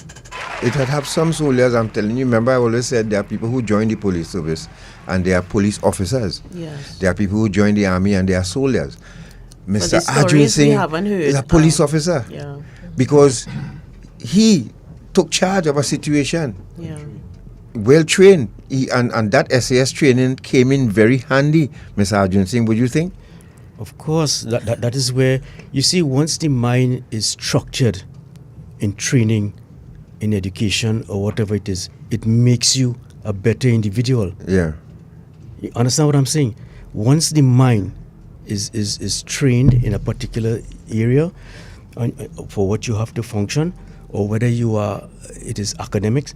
It had have some soldiers. I'm telling you. Remember, I always said there are people who join the police service and they are police officers. Yes. There are people who join the army and they are soldiers. Mr. Arjoonsingh is a police officer. Yeah. Because he took charge of a situation. Yeah. Well trained. And that SAS training came in very handy, Mr. Arjoonsingh, would you think? Of course, that is where, you see, once the mind is structured in training, in education, or whatever it is, it makes you a better individual. Yeah. You understand what I'm saying? Once the mind is trained in a particular area for what you have to function, or whether it is academics,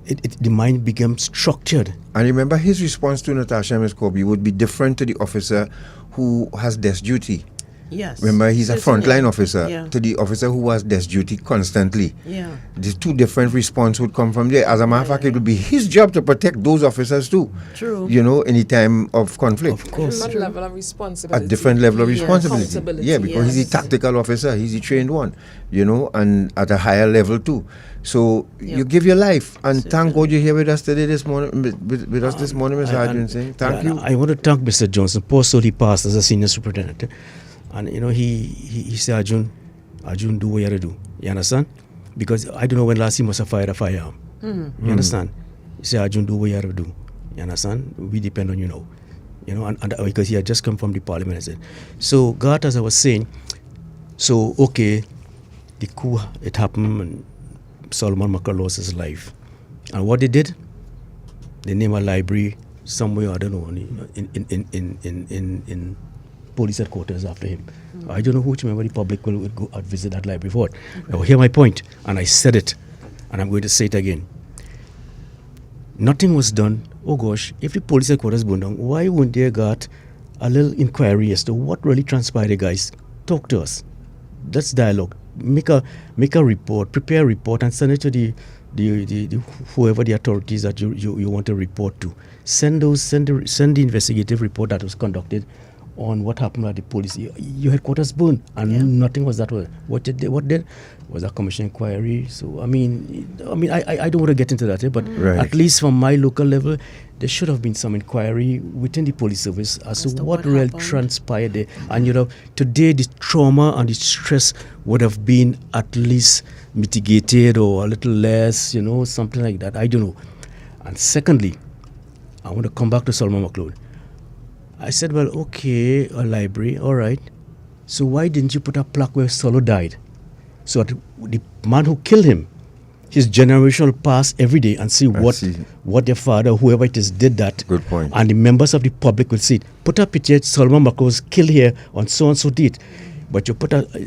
the mind becomes structured. And remember, his response to Natasha Ms. Corbie would be different to the officer who has desk duty. Yes. Remember, he's a frontline officer Yeah. to the officer who has desk duty constantly. Yeah. The two different response would come from there. As a matter of fact, it would be his job to protect those officers too. True. You know, any time of conflict. Of course. Different level of responsibility. A different level of responsibility. Accountability, Yeah, because he's a tactical officer. He's a trained one, you know, and at a higher level too. So you give your life, and thank God you're here with us today this morning, with us this morning, Mr. Arjoonsingh. Thank you. I want to thank Mr. Johnson. Poor soul, he passed as a senior superintendent. And you know, he said, Arjun, do what you have to do. You understand? Because I don't know when last he must have fired a firearm. Mm-hmm. You understand? He said, Arjun, do what you have to do. You understand? We depend on you now. You know, and because he had just come from the parliament, I said. So God, as I was saying, so okay, the coup, it happened, and Solomon Makar lost his life. And what they did, they named a library somewhere, I don't know, in police headquarters after him. I don't know which member of the public will go out visit that library for. Now hear my point, and I said it, and I'm going to say it again. Nothing was done. Oh gosh, if the police headquarters burned down, why wouldn't they got a little inquiry as to what really transpired, guys? Talk to us. That's dialogue. Make a report, prepare a report, and send it to the whoever the authorities that you want to report to. Send the investigative report that was conducted on what happened at the police. Your headquarters burned, and nothing was that way. What did was a commission inquiry. So I mean, I don't want to get into that, but at least from my local level, there should have been some inquiry within the police service as to what really transpired there. And you know, today the trauma and the stress would have been at least mitigated or a little less, you know, something like that. I don't know. And secondly, I want to come back to Solomon McLeod. I said, well, okay, a library, all right. So why didn't you put a plaque where Solo died? So that the man who killed him, his generation will pass every day and see what their father, whoever it is, did that. Good point. And the members of the public will see it. Put a picture, Solomon McLeod was killed here on so-and-so date. But you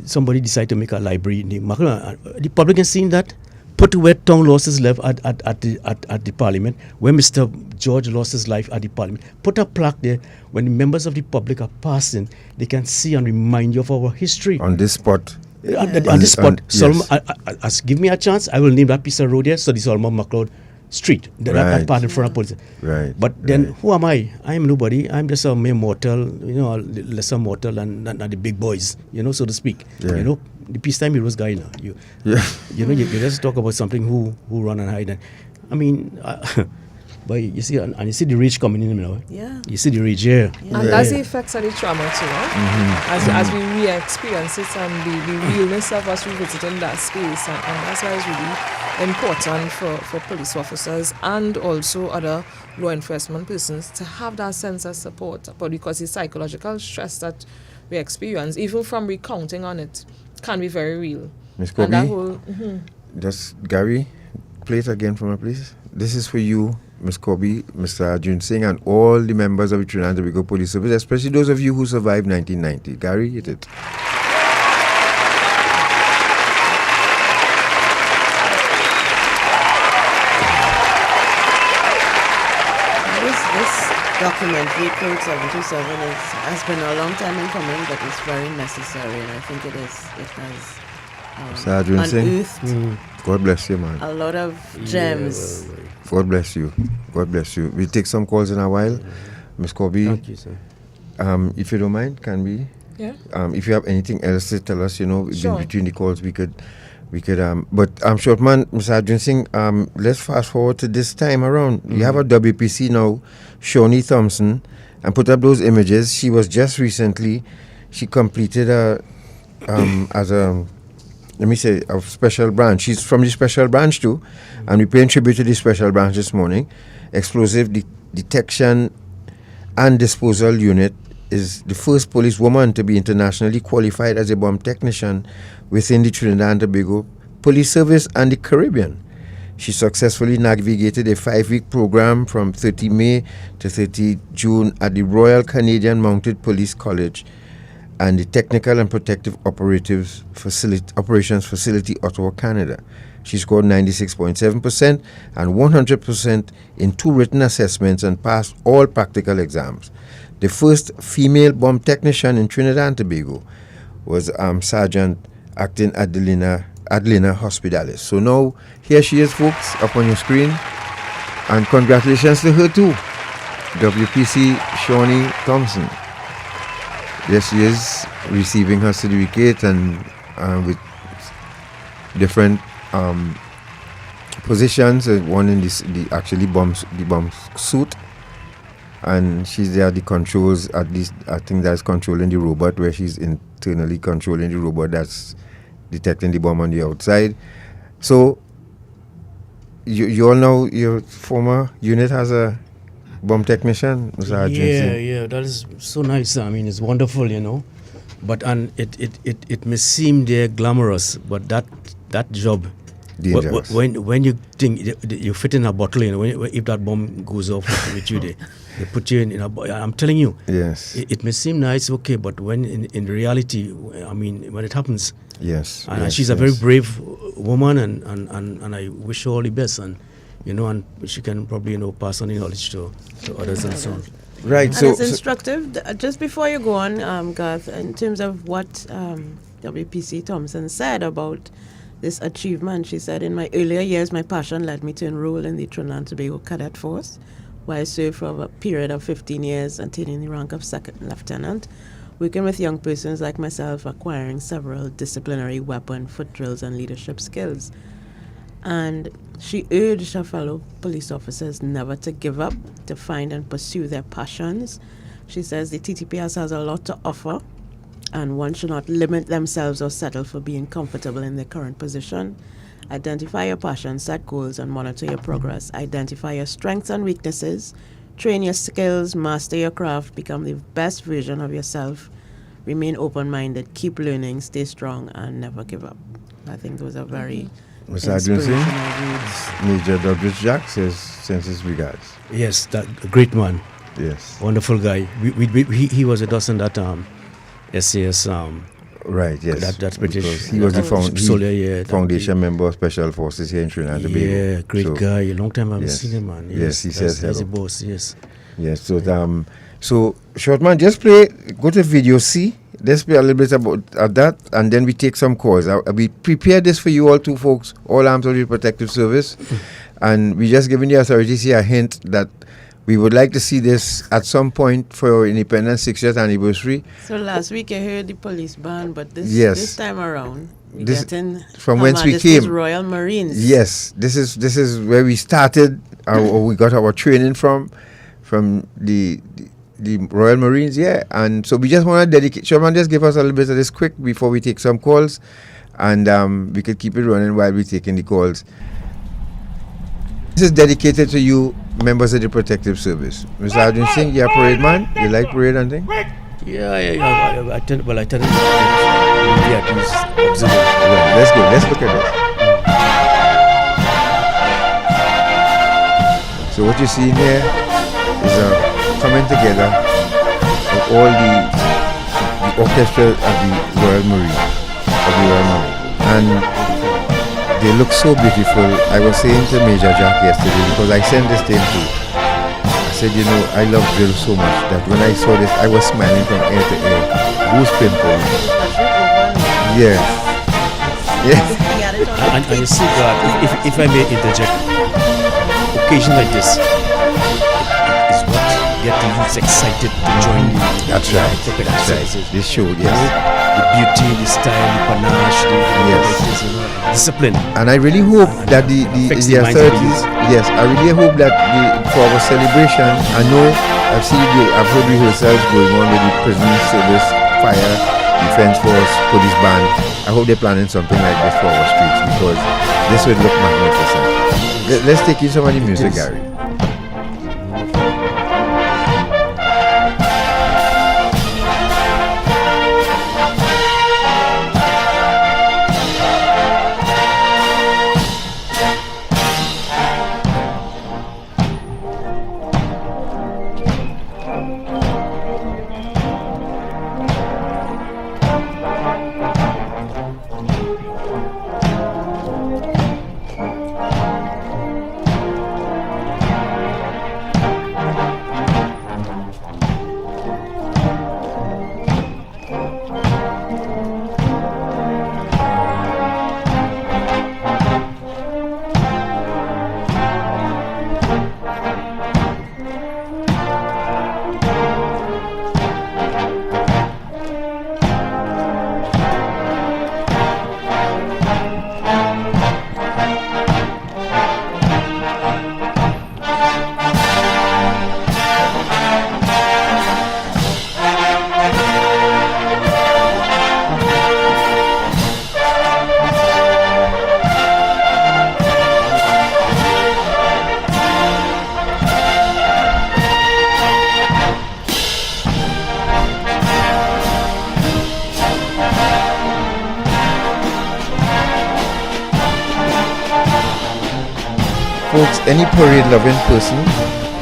somebody decide to make a library in the public has seen that. Put where Tong lost his life at the parliament, where Mr. George lost his life at the parliament. Put a plaque there. When the members of the public are passing, they can see and remind you of our history. On this spot. On this spot. Solomon, give me a chance, I will name that piece of road here, so the Solomon McLeod Street. That part in front of police. Right. But then who am I? I am nobody. I'm just a mere mortal, you know, a lesser mortal and not the big boys, you know, so to speak. Yeah. You know, the peacetime heroes guy now. You know, you just talk about something who run and hide. And I mean, But you see, and you see the rage coming in, you know. Yeah. You see the rage here. And that's the effects of the trauma too, as we re-experience it and the realness of us revisiting that space, and that's why it's really important for police officers and also other law enforcement persons to have that sense of support, but because the psychological stress that we experience, even from recounting on it, can be very real. Ms. Corbie, just Gary, play it again for me, please. This is for you, Ms. Corbie, Mr. Arjoonsingh, and all the members of the Trinidad and Tobago Police Service, especially those of you who survived 1990. Gary, hit it. This documentary, Code 727, has been a long time in coming, but it's very necessary, and I think it has unearthed God bless you, man. a lot of gems. God bless you. God bless you. We'll take some calls in a while. Ms. Corbie, Thank you, sir. If you don't mind, can we? Yeah. If you have anything else to tell us, Sure. between the calls, we could, but short man, Mr. Arjoonsingh, let's fast forward to this time around. You have a WPC now, Shawnee Thompson, and put up those images. She was just recently, she completed as a, let me say, a special branch. She's from the special branch too, and we paying tribute to the special branch this morning. Explosive detection and disposal unit is the first police woman to be internationally qualified as a bomb technician within the Trinidad and Tobago Police Service and the Caribbean. She successfully navigated a 5-week program from 30 May to 30 June at the Royal Canadian Mounted Police College and the Technical and Protective Operations Facility, Ottawa, Canada. She scored 96.7% and 100% in 2 written assessments and passed all practical exams. The first female bomb technician in Trinidad and Tobago was Sergeant Acting Adelina Hospitalis. So now, here she is, folks, up on your screen. And congratulations to her too, WPC Shawnee Thompson. There she is, receiving her certificate and with different positions. One in the bomb suit, and she's there at the controls. At least I think that's controlling the robot, where she's internally controlling the robot that's detecting the bomb on the outside. So you all know your former unit has a bomb technician, Mr. Arjoonsingh? Yeah, that is so nice. I mean, it's wonderful, But it may seem they're glamorous, but that job, dangerous. When you think you fit in a bottle, if that bomb goes off with you, they put you in a. I'm telling you, yes, it may seem nice, okay, but when in reality, I mean, when it happens, yes, and yes, she's a very brave woman, and I wish her all the best, and and she can probably pass on the knowledge to others and so on. Right. And it's instructive. Just before you go on, Garth, in terms of what WPC Thompson said about this achievement, she said, in my earlier years, my passion led me to enroll in the Trinidad and Tobago Cadet Force, where I served for a period of 15 years, attaining the rank of second lieutenant, working with young persons like myself, acquiring several disciplinary weapon, foot drills, and leadership skills. And she urged her fellow police officers never to give up, to find and pursue their passions. She says the TTPS has a lot to offer, and one should not limit themselves or settle for being comfortable in their current position. Identify your passions, set goals, and monitor your progress. Identify your strengths and weaknesses. Train your skills, master your craft, become the best version of yourself. Remain open-minded, keep learning, stay strong, and never give up. I think those are very Mr. Arjoonsingh, Major Douglas Jack sends his regards. Yes, that great man. Yes, wonderful guy. He was a docent at SAS. Right. Yes. That's British. He was the foundation member of Special Forces here in Trinidad and Tobago. Yeah, great guy. A long time I haven't seen him, man. Yes, he says hello. He's a boss. Yes. Yes. So short man, just go to video C. Let's play a little bit about that, and then we take some calls. We prepared this for you all two folks, all arms of the Protective Service, and we just giving the authorities here a hint that We would like to see this at some point for our independence 60th anniversary. So last week I heard the police ban, but this time around we're getting from whence we came. Royal Marines. Yes, this is where we started. Or we got our training from the Royal Marines. Yeah, and so we just want to dedicate. Sherman, just give us a little bit of this quick before we take some calls, and we could keep it running while we're taking the calls. This is dedicated to you, members of the Protective Service. Mr. Arjoonsingh, you're a parade man? You like parade and things? Yeah, I tend to observe. Well, let's go. Let's look at this. So what you see in here is a coming together of all the orchestra of the Royal Marine, and they look so beautiful. I was saying to Major Jack yesterday, because I sent this thing to, I said, you know, I love drill so much that when I saw this, I was smiling from ear to ear. Goose pimple. Yeah. And you see that, if I may interject, occasion like this is what get the youths excited to join the That's right. This show, yes. The beauty, the style, the panache, the discipline. And I really hope that the authorities, yes, I really hope that for our celebration, I know I've heard rehearsals going on with the prison service, fire, defense force, police band. I hope they're planning something like this for our streets, because this would look magnificent. Let's take in some of the music, Gary. Folks, any parade-loving person,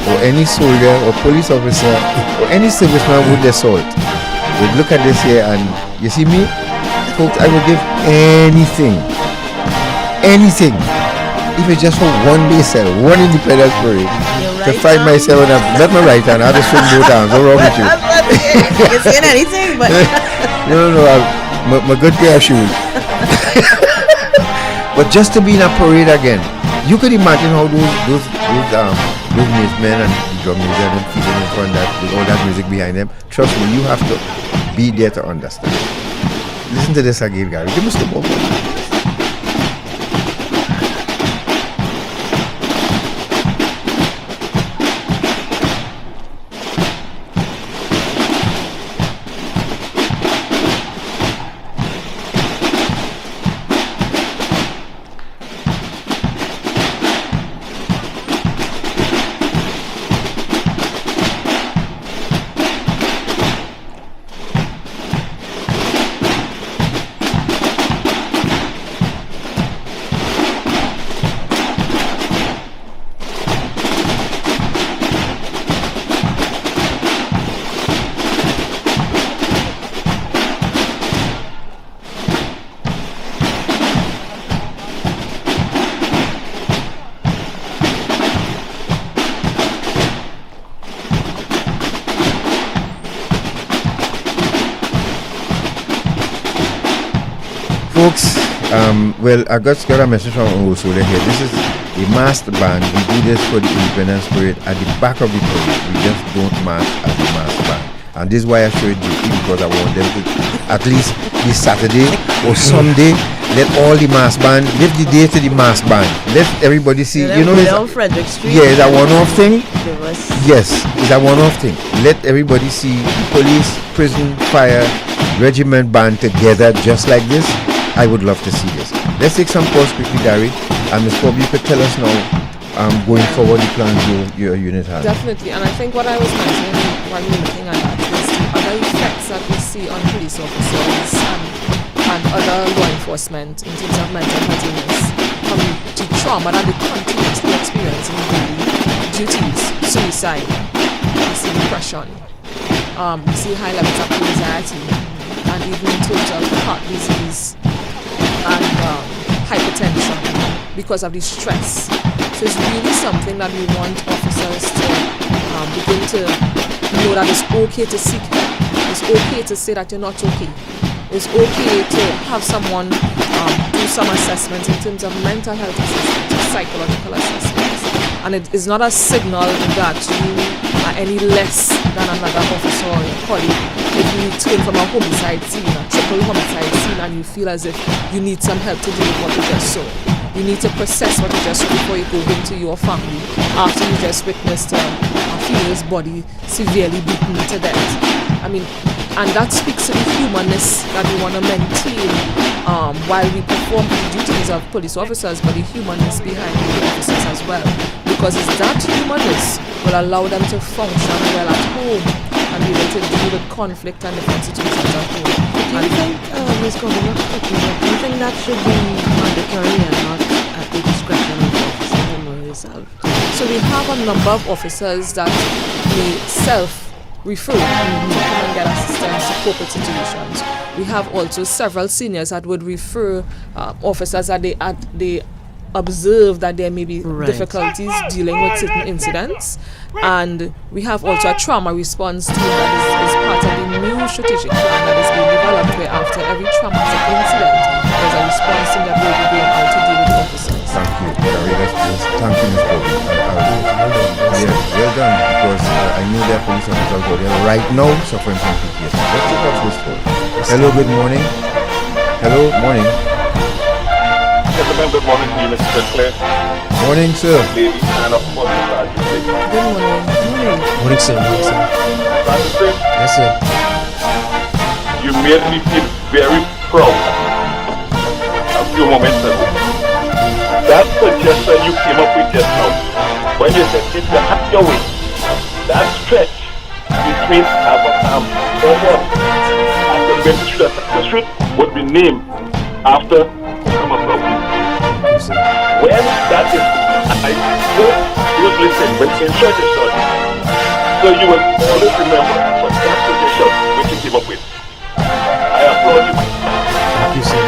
or any soldier, or police officer, or any serviceman with their salt would look at this here and, you see me? Folks, I would give anything, if it's just for one day cell, one independence parade, to find myself on not my right hand, I have to swing both arms. What's wrong with you? You're saying anything, but no, my good pair of shoes. But just to be in a parade again, you could imagine how those men and drum majors and feeling in front that with all that music behind them. Trust me, you have to be there to understand. Listen to this again, Gary. Give me some more. Folks, well, I got a message from Ursula here. a masked band. We do this for the Independence Parade at the back of the parade. We just don't march as a masked band. And this is why I show it JP, because I want them to, at least this Saturday or someday, let all the mass band, give the day to the mass band. Let everybody see, you know, it's Frederick Street. yeah, it's a one-off thing. Yes, it's a one-off thing. Let everybody see police, prison, fire, regiment band together just like this. I would love to see this. Let's take some pause quickly, Gary. And Ms. Corbie, you could tell us now, going forward, the plans your unit has. Definitely, and I think what I was mentioning while we were looking at that is the other effects that we see on police officers and other law enforcement in terms of mental health illness, from the trauma that they continuously experience in daily duties, suicide, we see depression, we see high levels of anxiety, and even in terms of heart disease and hypertension because of the stress. So it's really something that we want officers to begin to know that it's okay to seek help. It's okay to say that you're not okay. It's okay to have someone do some assessments in terms of mental health assessments or psychological assessments. And it is not a signal that you are any less than another officer or your colleague. If you turn from a homicide scene, a triple homicide scene, and you feel as if you need some help to deal with what you just saw. You need to process what you just saw before you go home to your family after you just witnessed a female's body severely beaten to death. I mean, and that speaks to the humanness that we want to maintain while we perform the duties of police officers, but the humanness behind the officers as well. Because it's that humanness will allow them to function well at home and be able to deal with conflict and different situations at home. Do you think, Ms. Corbie, do you think that should be mandatory and not at the discretion of the officer himself? So we have a number of officers that may self-refer to come and get assistance to cope with situations. We have also several seniors that would refer officers that they observe that there may be difficulties dealing with certain incidents. And we have also a trauma response team that is part of the new strategic plan that is being developed, where after every traumatic incident, there's a response team that will be going out to deal with the officers. Thank you. Thank you, Ms. Corbie. Yes, well done, because I knew there are police officers out there right now suffering from PTSD. Let's take up this call. Hello, good morning. Hello, morning. Gentlemen, good morning to you, Mr. Sinclair. Morning, sir. Ladies, and of course, Mr. Arjoonsingh. Good morning. Morning, sir. Morning, sir. Arjoonsingh, Yes, sir. you made me feel very proud a few moments ago. That suggestion you came up with just now, when you said if you have your way, that stretch between Abraham forward and the Ministry of the Street would be named after some of them. When that is, I was listening when the insurance is done. So you will always remember what that suggestion which you came up with. I applaud you. Thank you, sir.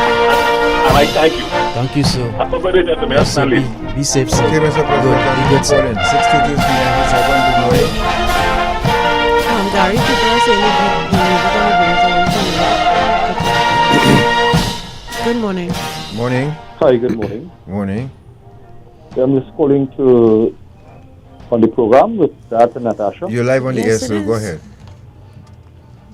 And I thank you. Thank you, sir. Have a good day, gentlemen. Yes, sir. Be safe, sir. Okay, Mr. President. Be good, sir. 622 good morning. Gary, people are saying good morning. Morning. Hi, good morning. Morning. I'm just calling to on the program with Dad and Natasha. You're live on the air, so go ahead.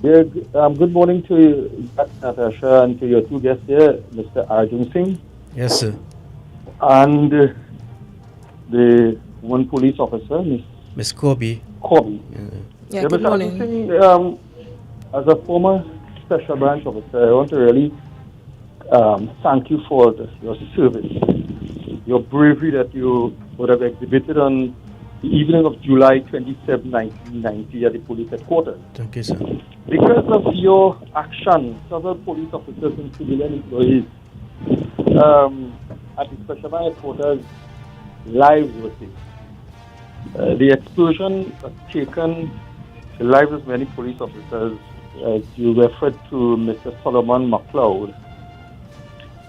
Yeah, good morning to you, Natasha, and to your two guests here, Mr. Arjoonsingh. Yes, sir. And the one police officer, Miss Corbie. Corbie. Yeah, good Mr. morning. Arjoonsingh, as a former special branch officer, I want to really thank you for your service, your bravery that you would have exhibited on the evening of July 27, 1990 at the police headquarters. Thank you, sir. Because of your action, several police officers and civilian employees at the special branch headquarters, lives were saved. The explosion has taken the lives of many police officers, as you referred to Mr. Solomon McLeod.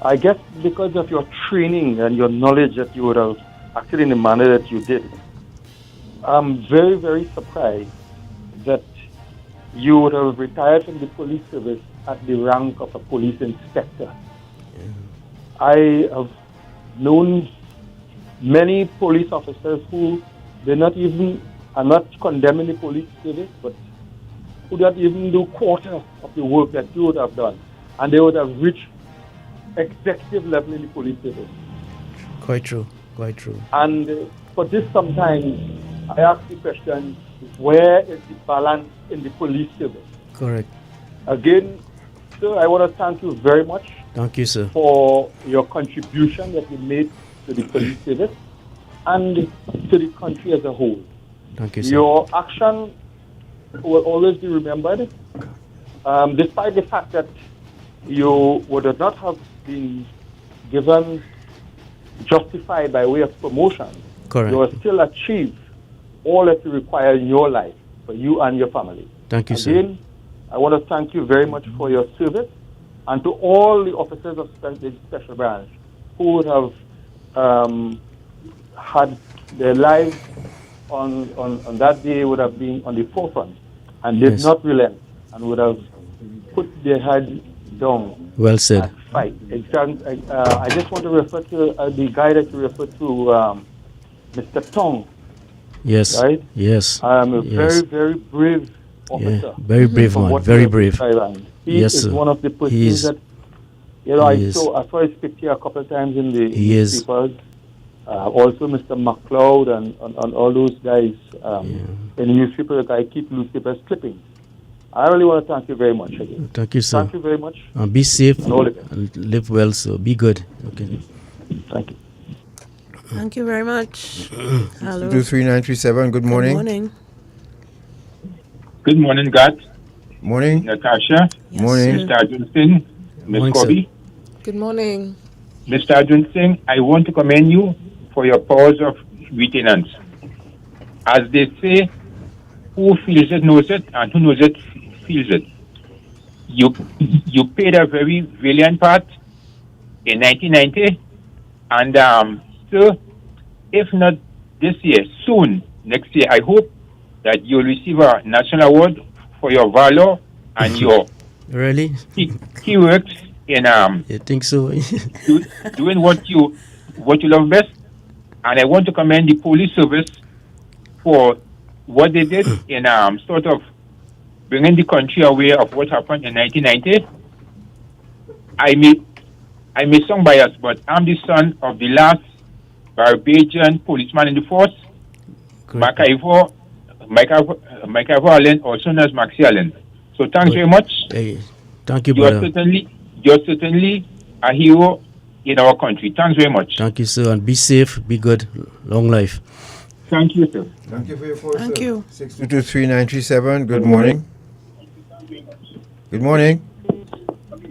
I guess because of your training and your knowledge that you would have acted in the manner that you did, I'm very, very surprised that you would have retired from the police service at the rank of a police inspector. I have known many police officers who are not condemning the police service, but who don't even do quarter of the work that you would have done, and they would have reached executive level in the police service. Quite true. Quite true. And for this, sometimes I ask the question: where is the balance in the police service? Correct. Again, sir, I want to thank you very much. Thank you, sir, for your contribution that you made to the police service and to the country as a whole. Thank you, sir. Your action will always be remembered, despite the fact that you would not have been given justified by way of promotion. Correct. You will still achieve all that you require in your life for you and your family. Thank you, sir. Again, I want to thank you very much for your service, and to all the officers of the Special Branch who would have had their lives on that day, would have been on the forefront and did not relent and would have put their head down. Well said. And fight. I just want to refer to the guy that you referred to, Mr. Tong. Yes. Right? Yes. A yes. very, very brave officer. Yeah. Very brave man. Very brave. He yes, is sir. one of the persons that, I saw his picture a couple of times in the newspapers. Also, Mr. McLeod and all those guys in the newspaper. I keep newspapers clippings. I really want to thank you very much again. Thank you, sir. Thank you very much. Be safe and live well, so be good. Okay. Thank you. Thank you very much. Hello. 23937, good morning. Good morning. Good morning, God. Morning. Natasha. Yes, morning. Mr. Arjoonsingh. Ms. Corbie. Good morning. Mr. Arjoonsingh, I want to commend you for your powers of lieutenants. As they say, who feels it knows it, and who knows it feels it. You played a very valiant part in 1990, and so if not this year, soon, next year, I hope that you'll receive a national award for your valor and your really key works in you think so? doing what you love best. And I want to commend the police service for what they did in sort of bringing the country aware of what happened in 1990. I may sound biased, but I'm the son of the last Barbadian policeman in the force, Michael Allen, also known as Maxi Allen. So thanks very much. Hey, thank you, brother. You're certainly a hero in our country. Thanks very much. Thank you, sir, and be safe, be good, long life. Thank you, sir. Thank you for your call, Thank sir. you. 6223937, good morning. Good morning.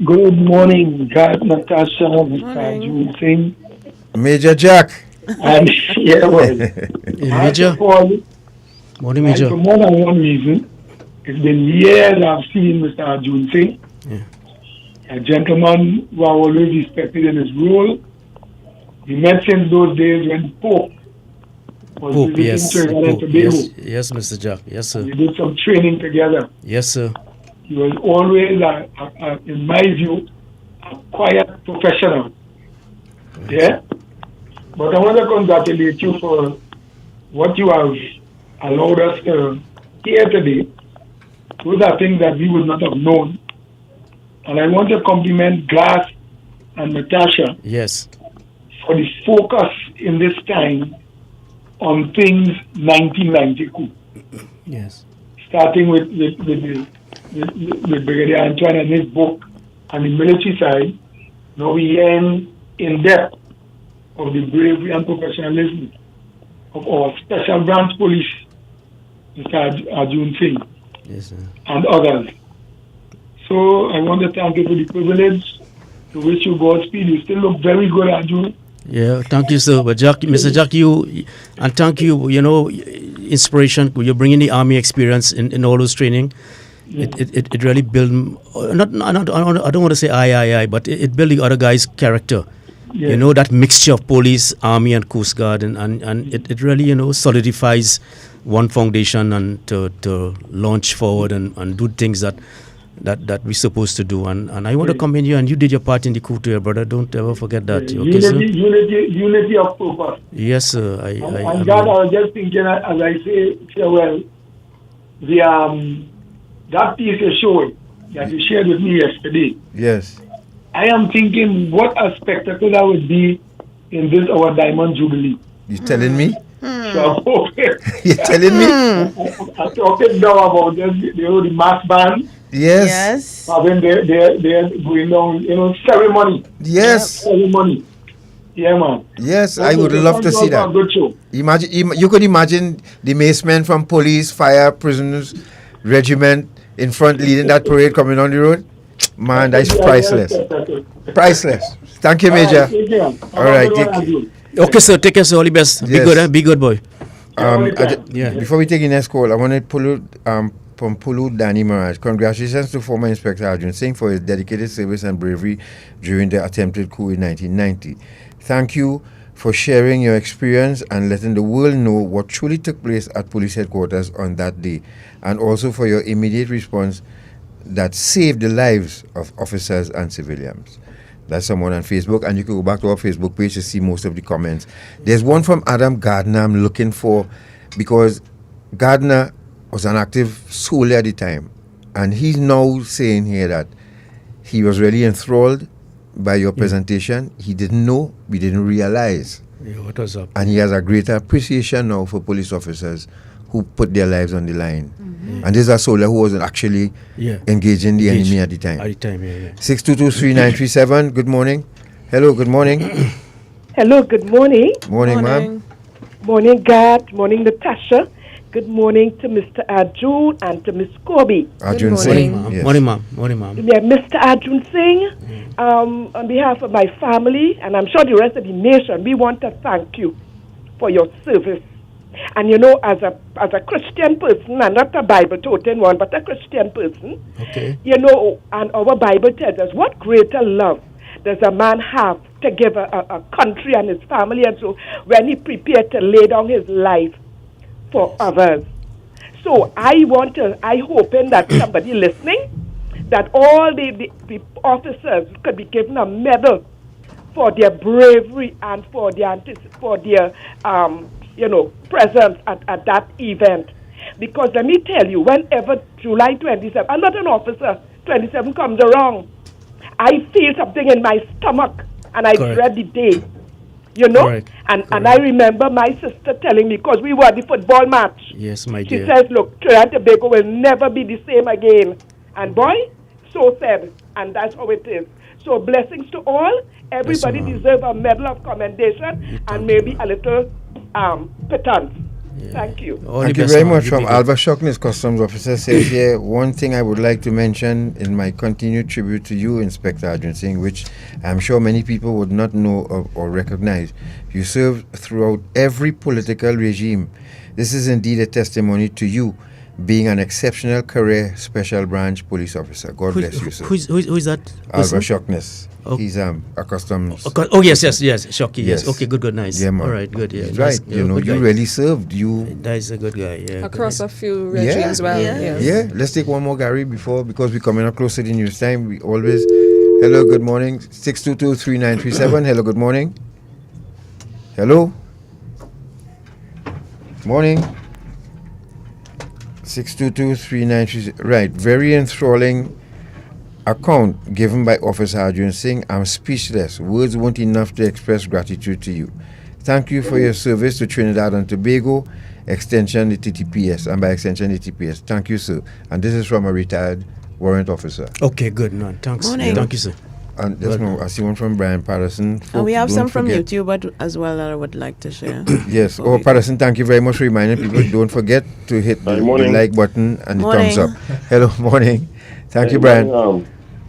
Good morning, God, Natasha, Mr. Arjoonsingh. Major Jack. And yeah, well, Major. Morning, Major. For more than one reason, it's been years I've seen Mr. Arjoonsingh, a gentleman who I always respected in his role. We met since those days when Pope was visiting Trinidad and Tobago. Yes, Mr. Jack. Yes, sir. We did some training together. Yes, sir. He was always, in my view, a quiet professional. Yeah? But I want to congratulate you for what you have allowed us to hear today. Those are things that we would not have known. And I want to compliment Glass and Natasha for the focus in this time on things 1990 coup. Yes. Starting with Brigadier Antoine and his book on the military side. Now we end in depth of the bravery and professionalism of our special branch police, Mr. Arjoonsingh, and others. So I want to thank you for the privilege, to wish you Godspeed. You still look very good, Arjun. Yeah, thank you, sir. But Jack, Mr. Jack, and thank you, inspiration. You're bringing the army experience in all those training. Yeah. It really built, I don't want to say I, but it built the other guy's character. Yeah. That mixture of police, army, and Coast Guard, and it really, solidifies one foundation and to launch forward and do things that that we're supposed to do. And I want to commend you, and you did your part in the coup too, brother. Don't ever forget that. Okay, sir? Unity of purpose. Yes, sir. And God, I was just thinking, as I say, farewell, that piece you showed that you shared with me yesterday. Yes. I am thinking what a spectacle that would be in this our Diamond Jubilee. You telling me? So, You're telling me? I'm talking now about the mass band. Yes. I mean, they're going down, ceremony. Yes. Ceremony. Yeah, man. Yes, I would love to see that. Good show. Imagine, you could imagine the macemen from police, fire, prisoners, regiment in front leading that parade coming on the road. Man, that's priceless. Priceless. Thank you, Major. All right. Okay, sir. Take care, sir. All the best. Be good, Be good, boy. Before we take the next call, I want to pull out from Pulu Danny Maraj. Congratulations to former Inspector Arjoonsingh for his dedicated service and bravery during the attempted coup in 1990. Thank you for sharing your experience and letting the world know what truly took place at police headquarters on that day, and also for your immediate response that saved the lives of officers and civilians. That's someone on Facebook, and you can go back to our Facebook page to see most of the comments. There's one from Adam Gardner I'm looking for, because Gardner was an active soldier at the time, and he's now saying here that he was really enthralled by your presentation. He didn't know, we didn't realize. Yeah, what was up? And he has a greater appreciation now for police officers who put their lives on the line. And this is a soldier who wasn't actually engaging the enemy at the time. 6223937, good morning. Hello, good morning. Hello, good morning. Morning, ma'am. Morning, God. Morning, Natasha. Good morning to Mr. Arjoon and to Miss Corbie. Arjoonsingh. Yes. Morning, ma'am. Morning, ma'am. Yeah, Mr. Arjoonsingh, on behalf of my family, and I'm sure the rest of the nation, we want to thank you for your service. And you know, as a Christian person, and not a Bible-toting one, but a Christian person, you know, and our Bible tells us, what greater love does a man have to give a country and his family, and so when he prepared to lay down his life for others. So I hoping that somebody listening, that all the officers could be given a medal for their bravery and for their presence at that event. Because let me tell you, whenever July 27, I'm not an officer, 27 comes around, I feel something in my stomach and I dread the day. You know? And I remember my sister telling me, because we were at the football match. Yes, my dear. She says, look, Trinidad and Tobago will never be the same again. And boy, so said. And that's how it is. So blessings to all. Everybody deserves a medal of commendation and maybe a little pittance. Thank you. Thank you very much. From Alva Shockness, Customs Officer, says here, one thing I would like to mention in my continued tribute to you, Inspector Arjoonsingh, which I'm sure many people would not know or recognize. You served throughout every political regime. This is indeed a testimony to you being an exceptional career special branch police officer. God bless you, sir. Who is that? Alva Shockness. He's a customs. Yes, Shocky. Yes. Okay, good, nice. Yeah, man. All right, good. Yeah, he's right. You know, you really served. That is a good guy. Yeah. Across a few regimes as well. Yeah. Let's take one more, Gary, because we're coming up close to the news time. We always. Hello, good morning. 6223937. Hello, good morning. Hello. Morning. 6223937. Right. Very enthralling account given by Officer Arjoonsingh. I'm speechless. Words weren't enough to express gratitude to you. Thank you for your service to Trinidad and Tobago, extension the TTPS, and by extension the TTPS. Thank you, sir. And this is from a retired warrant officer. Okay, good. No, thanks. Morning. Thank you, sir. And I see one from Brian Patterson. And we have some from YouTube as well that I would like to share. Yes. Patterson, thank you very much for reminding people. Don't forget to hit the like button and the thumbs up. Hello, morning. Thank you, Brian.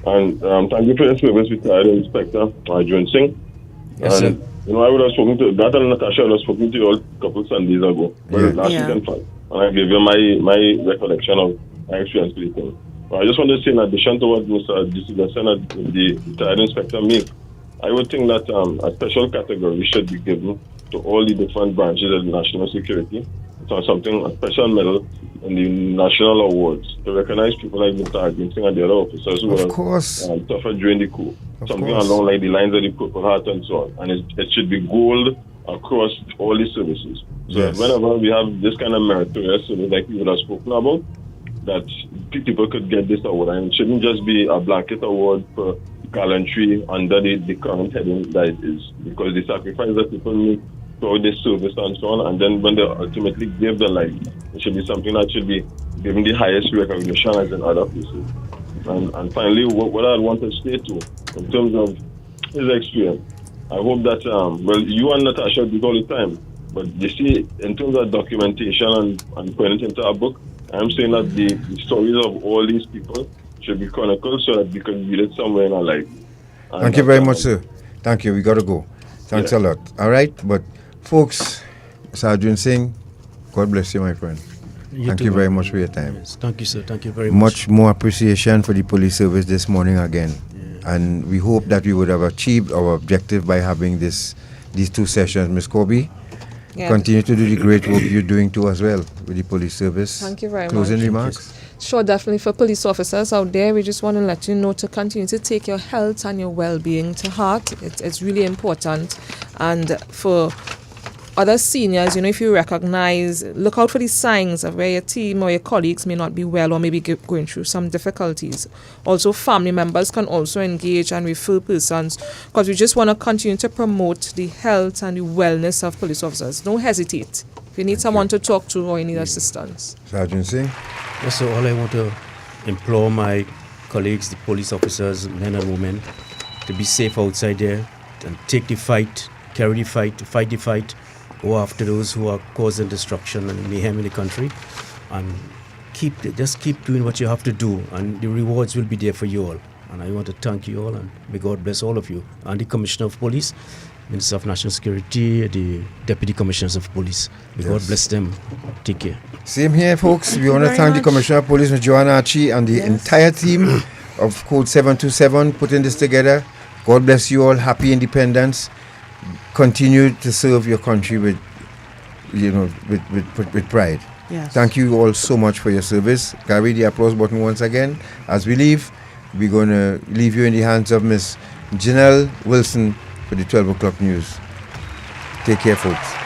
And thank you for your service, retired Inspector Arjoonsingh. Yes, sir. You know, I would have spoken to that and Natasha. I would have spoken to you all a couple of Sundays ago. Last weekend, and I gave you my recollection of my experience with it. I just want to say, in addition to what Mr. Dissida, the retired inspector made, I would think that a special category should be given to all the different branches of national security. So something, a special medal in the national awards to recognize people like Mr. Arjoonsingh and the other officers who were tougher during the coup. Something along like the lines of the Purple Heart and so on. And it should be gold across all the services. So whenever we have this kind of meritorious service like we would have spoken about, that people could get this award. And it shouldn't just be a blanket award for gallantry under the current heading that it is. Because the sacrifice that people make throughout this service and so on, and then when they ultimately give their life, it should be something that should be given the highest recognition as in other places. And finally, what I want to say to, in terms of his experience, I hope that, you and Natasha do it all the time, but you see, in terms of documentation and putting it into a book, I'm saying that the stories of all these people should be chronicled so that we can read it somewhere in our life. Thank you very much, sir. Thank you. We got to go. Thanks a lot. All right, but folks, Mr. Arjoonsingh, God bless you, my friend. Thank you very much for your time. Yes, thank you, sir. Thank you very much. Much more appreciation for the police service this morning again. And we hope that we would have achieved our objective by having these two sessions. Ms. Corbie, continue to do the great work you're doing too as well with the police service. Thank you very much. Closing remarks? Sure, definitely. For police officers out there, we just want to let you know to continue to take your health and your well-being to heart. It's really important. And for other seniors, if you recognize, look out for these signs of where your team or your colleagues may not be well or maybe going through some difficulties. Also, family members can also engage and refer persons, because we just want to continue to promote the health and the wellness of police officers. Don't hesitate. If you need someone to talk to or you need assistance. Sergeant Singh? Yes, so all I want to implore my colleagues, the police officers, men and women, to be safe outside there and take the fight, carry the fight, fight the fight, go after those who are causing destruction and mayhem in the country, and just keep doing what you have to do, and the rewards will be there for you all. And I want to thank you all, and may God bless all of you, and the Commissioner of Police, Minister of National Security, the Deputy Commissioners of Police. May God bless them. Take care. Same here, folks. We want to thank the Commissioner of Police, Ms. Joanna Archie, and the entire team of Code 727 putting this together. God bless you all. Happy Independence. Continue to serve your country with pride. Yes. Thank you all so much for your service. Carry the applause button once again. As we leave, we're going to leave you in the hands of Miss Janelle Wilson for the 12 o'clock news. Take care, folks.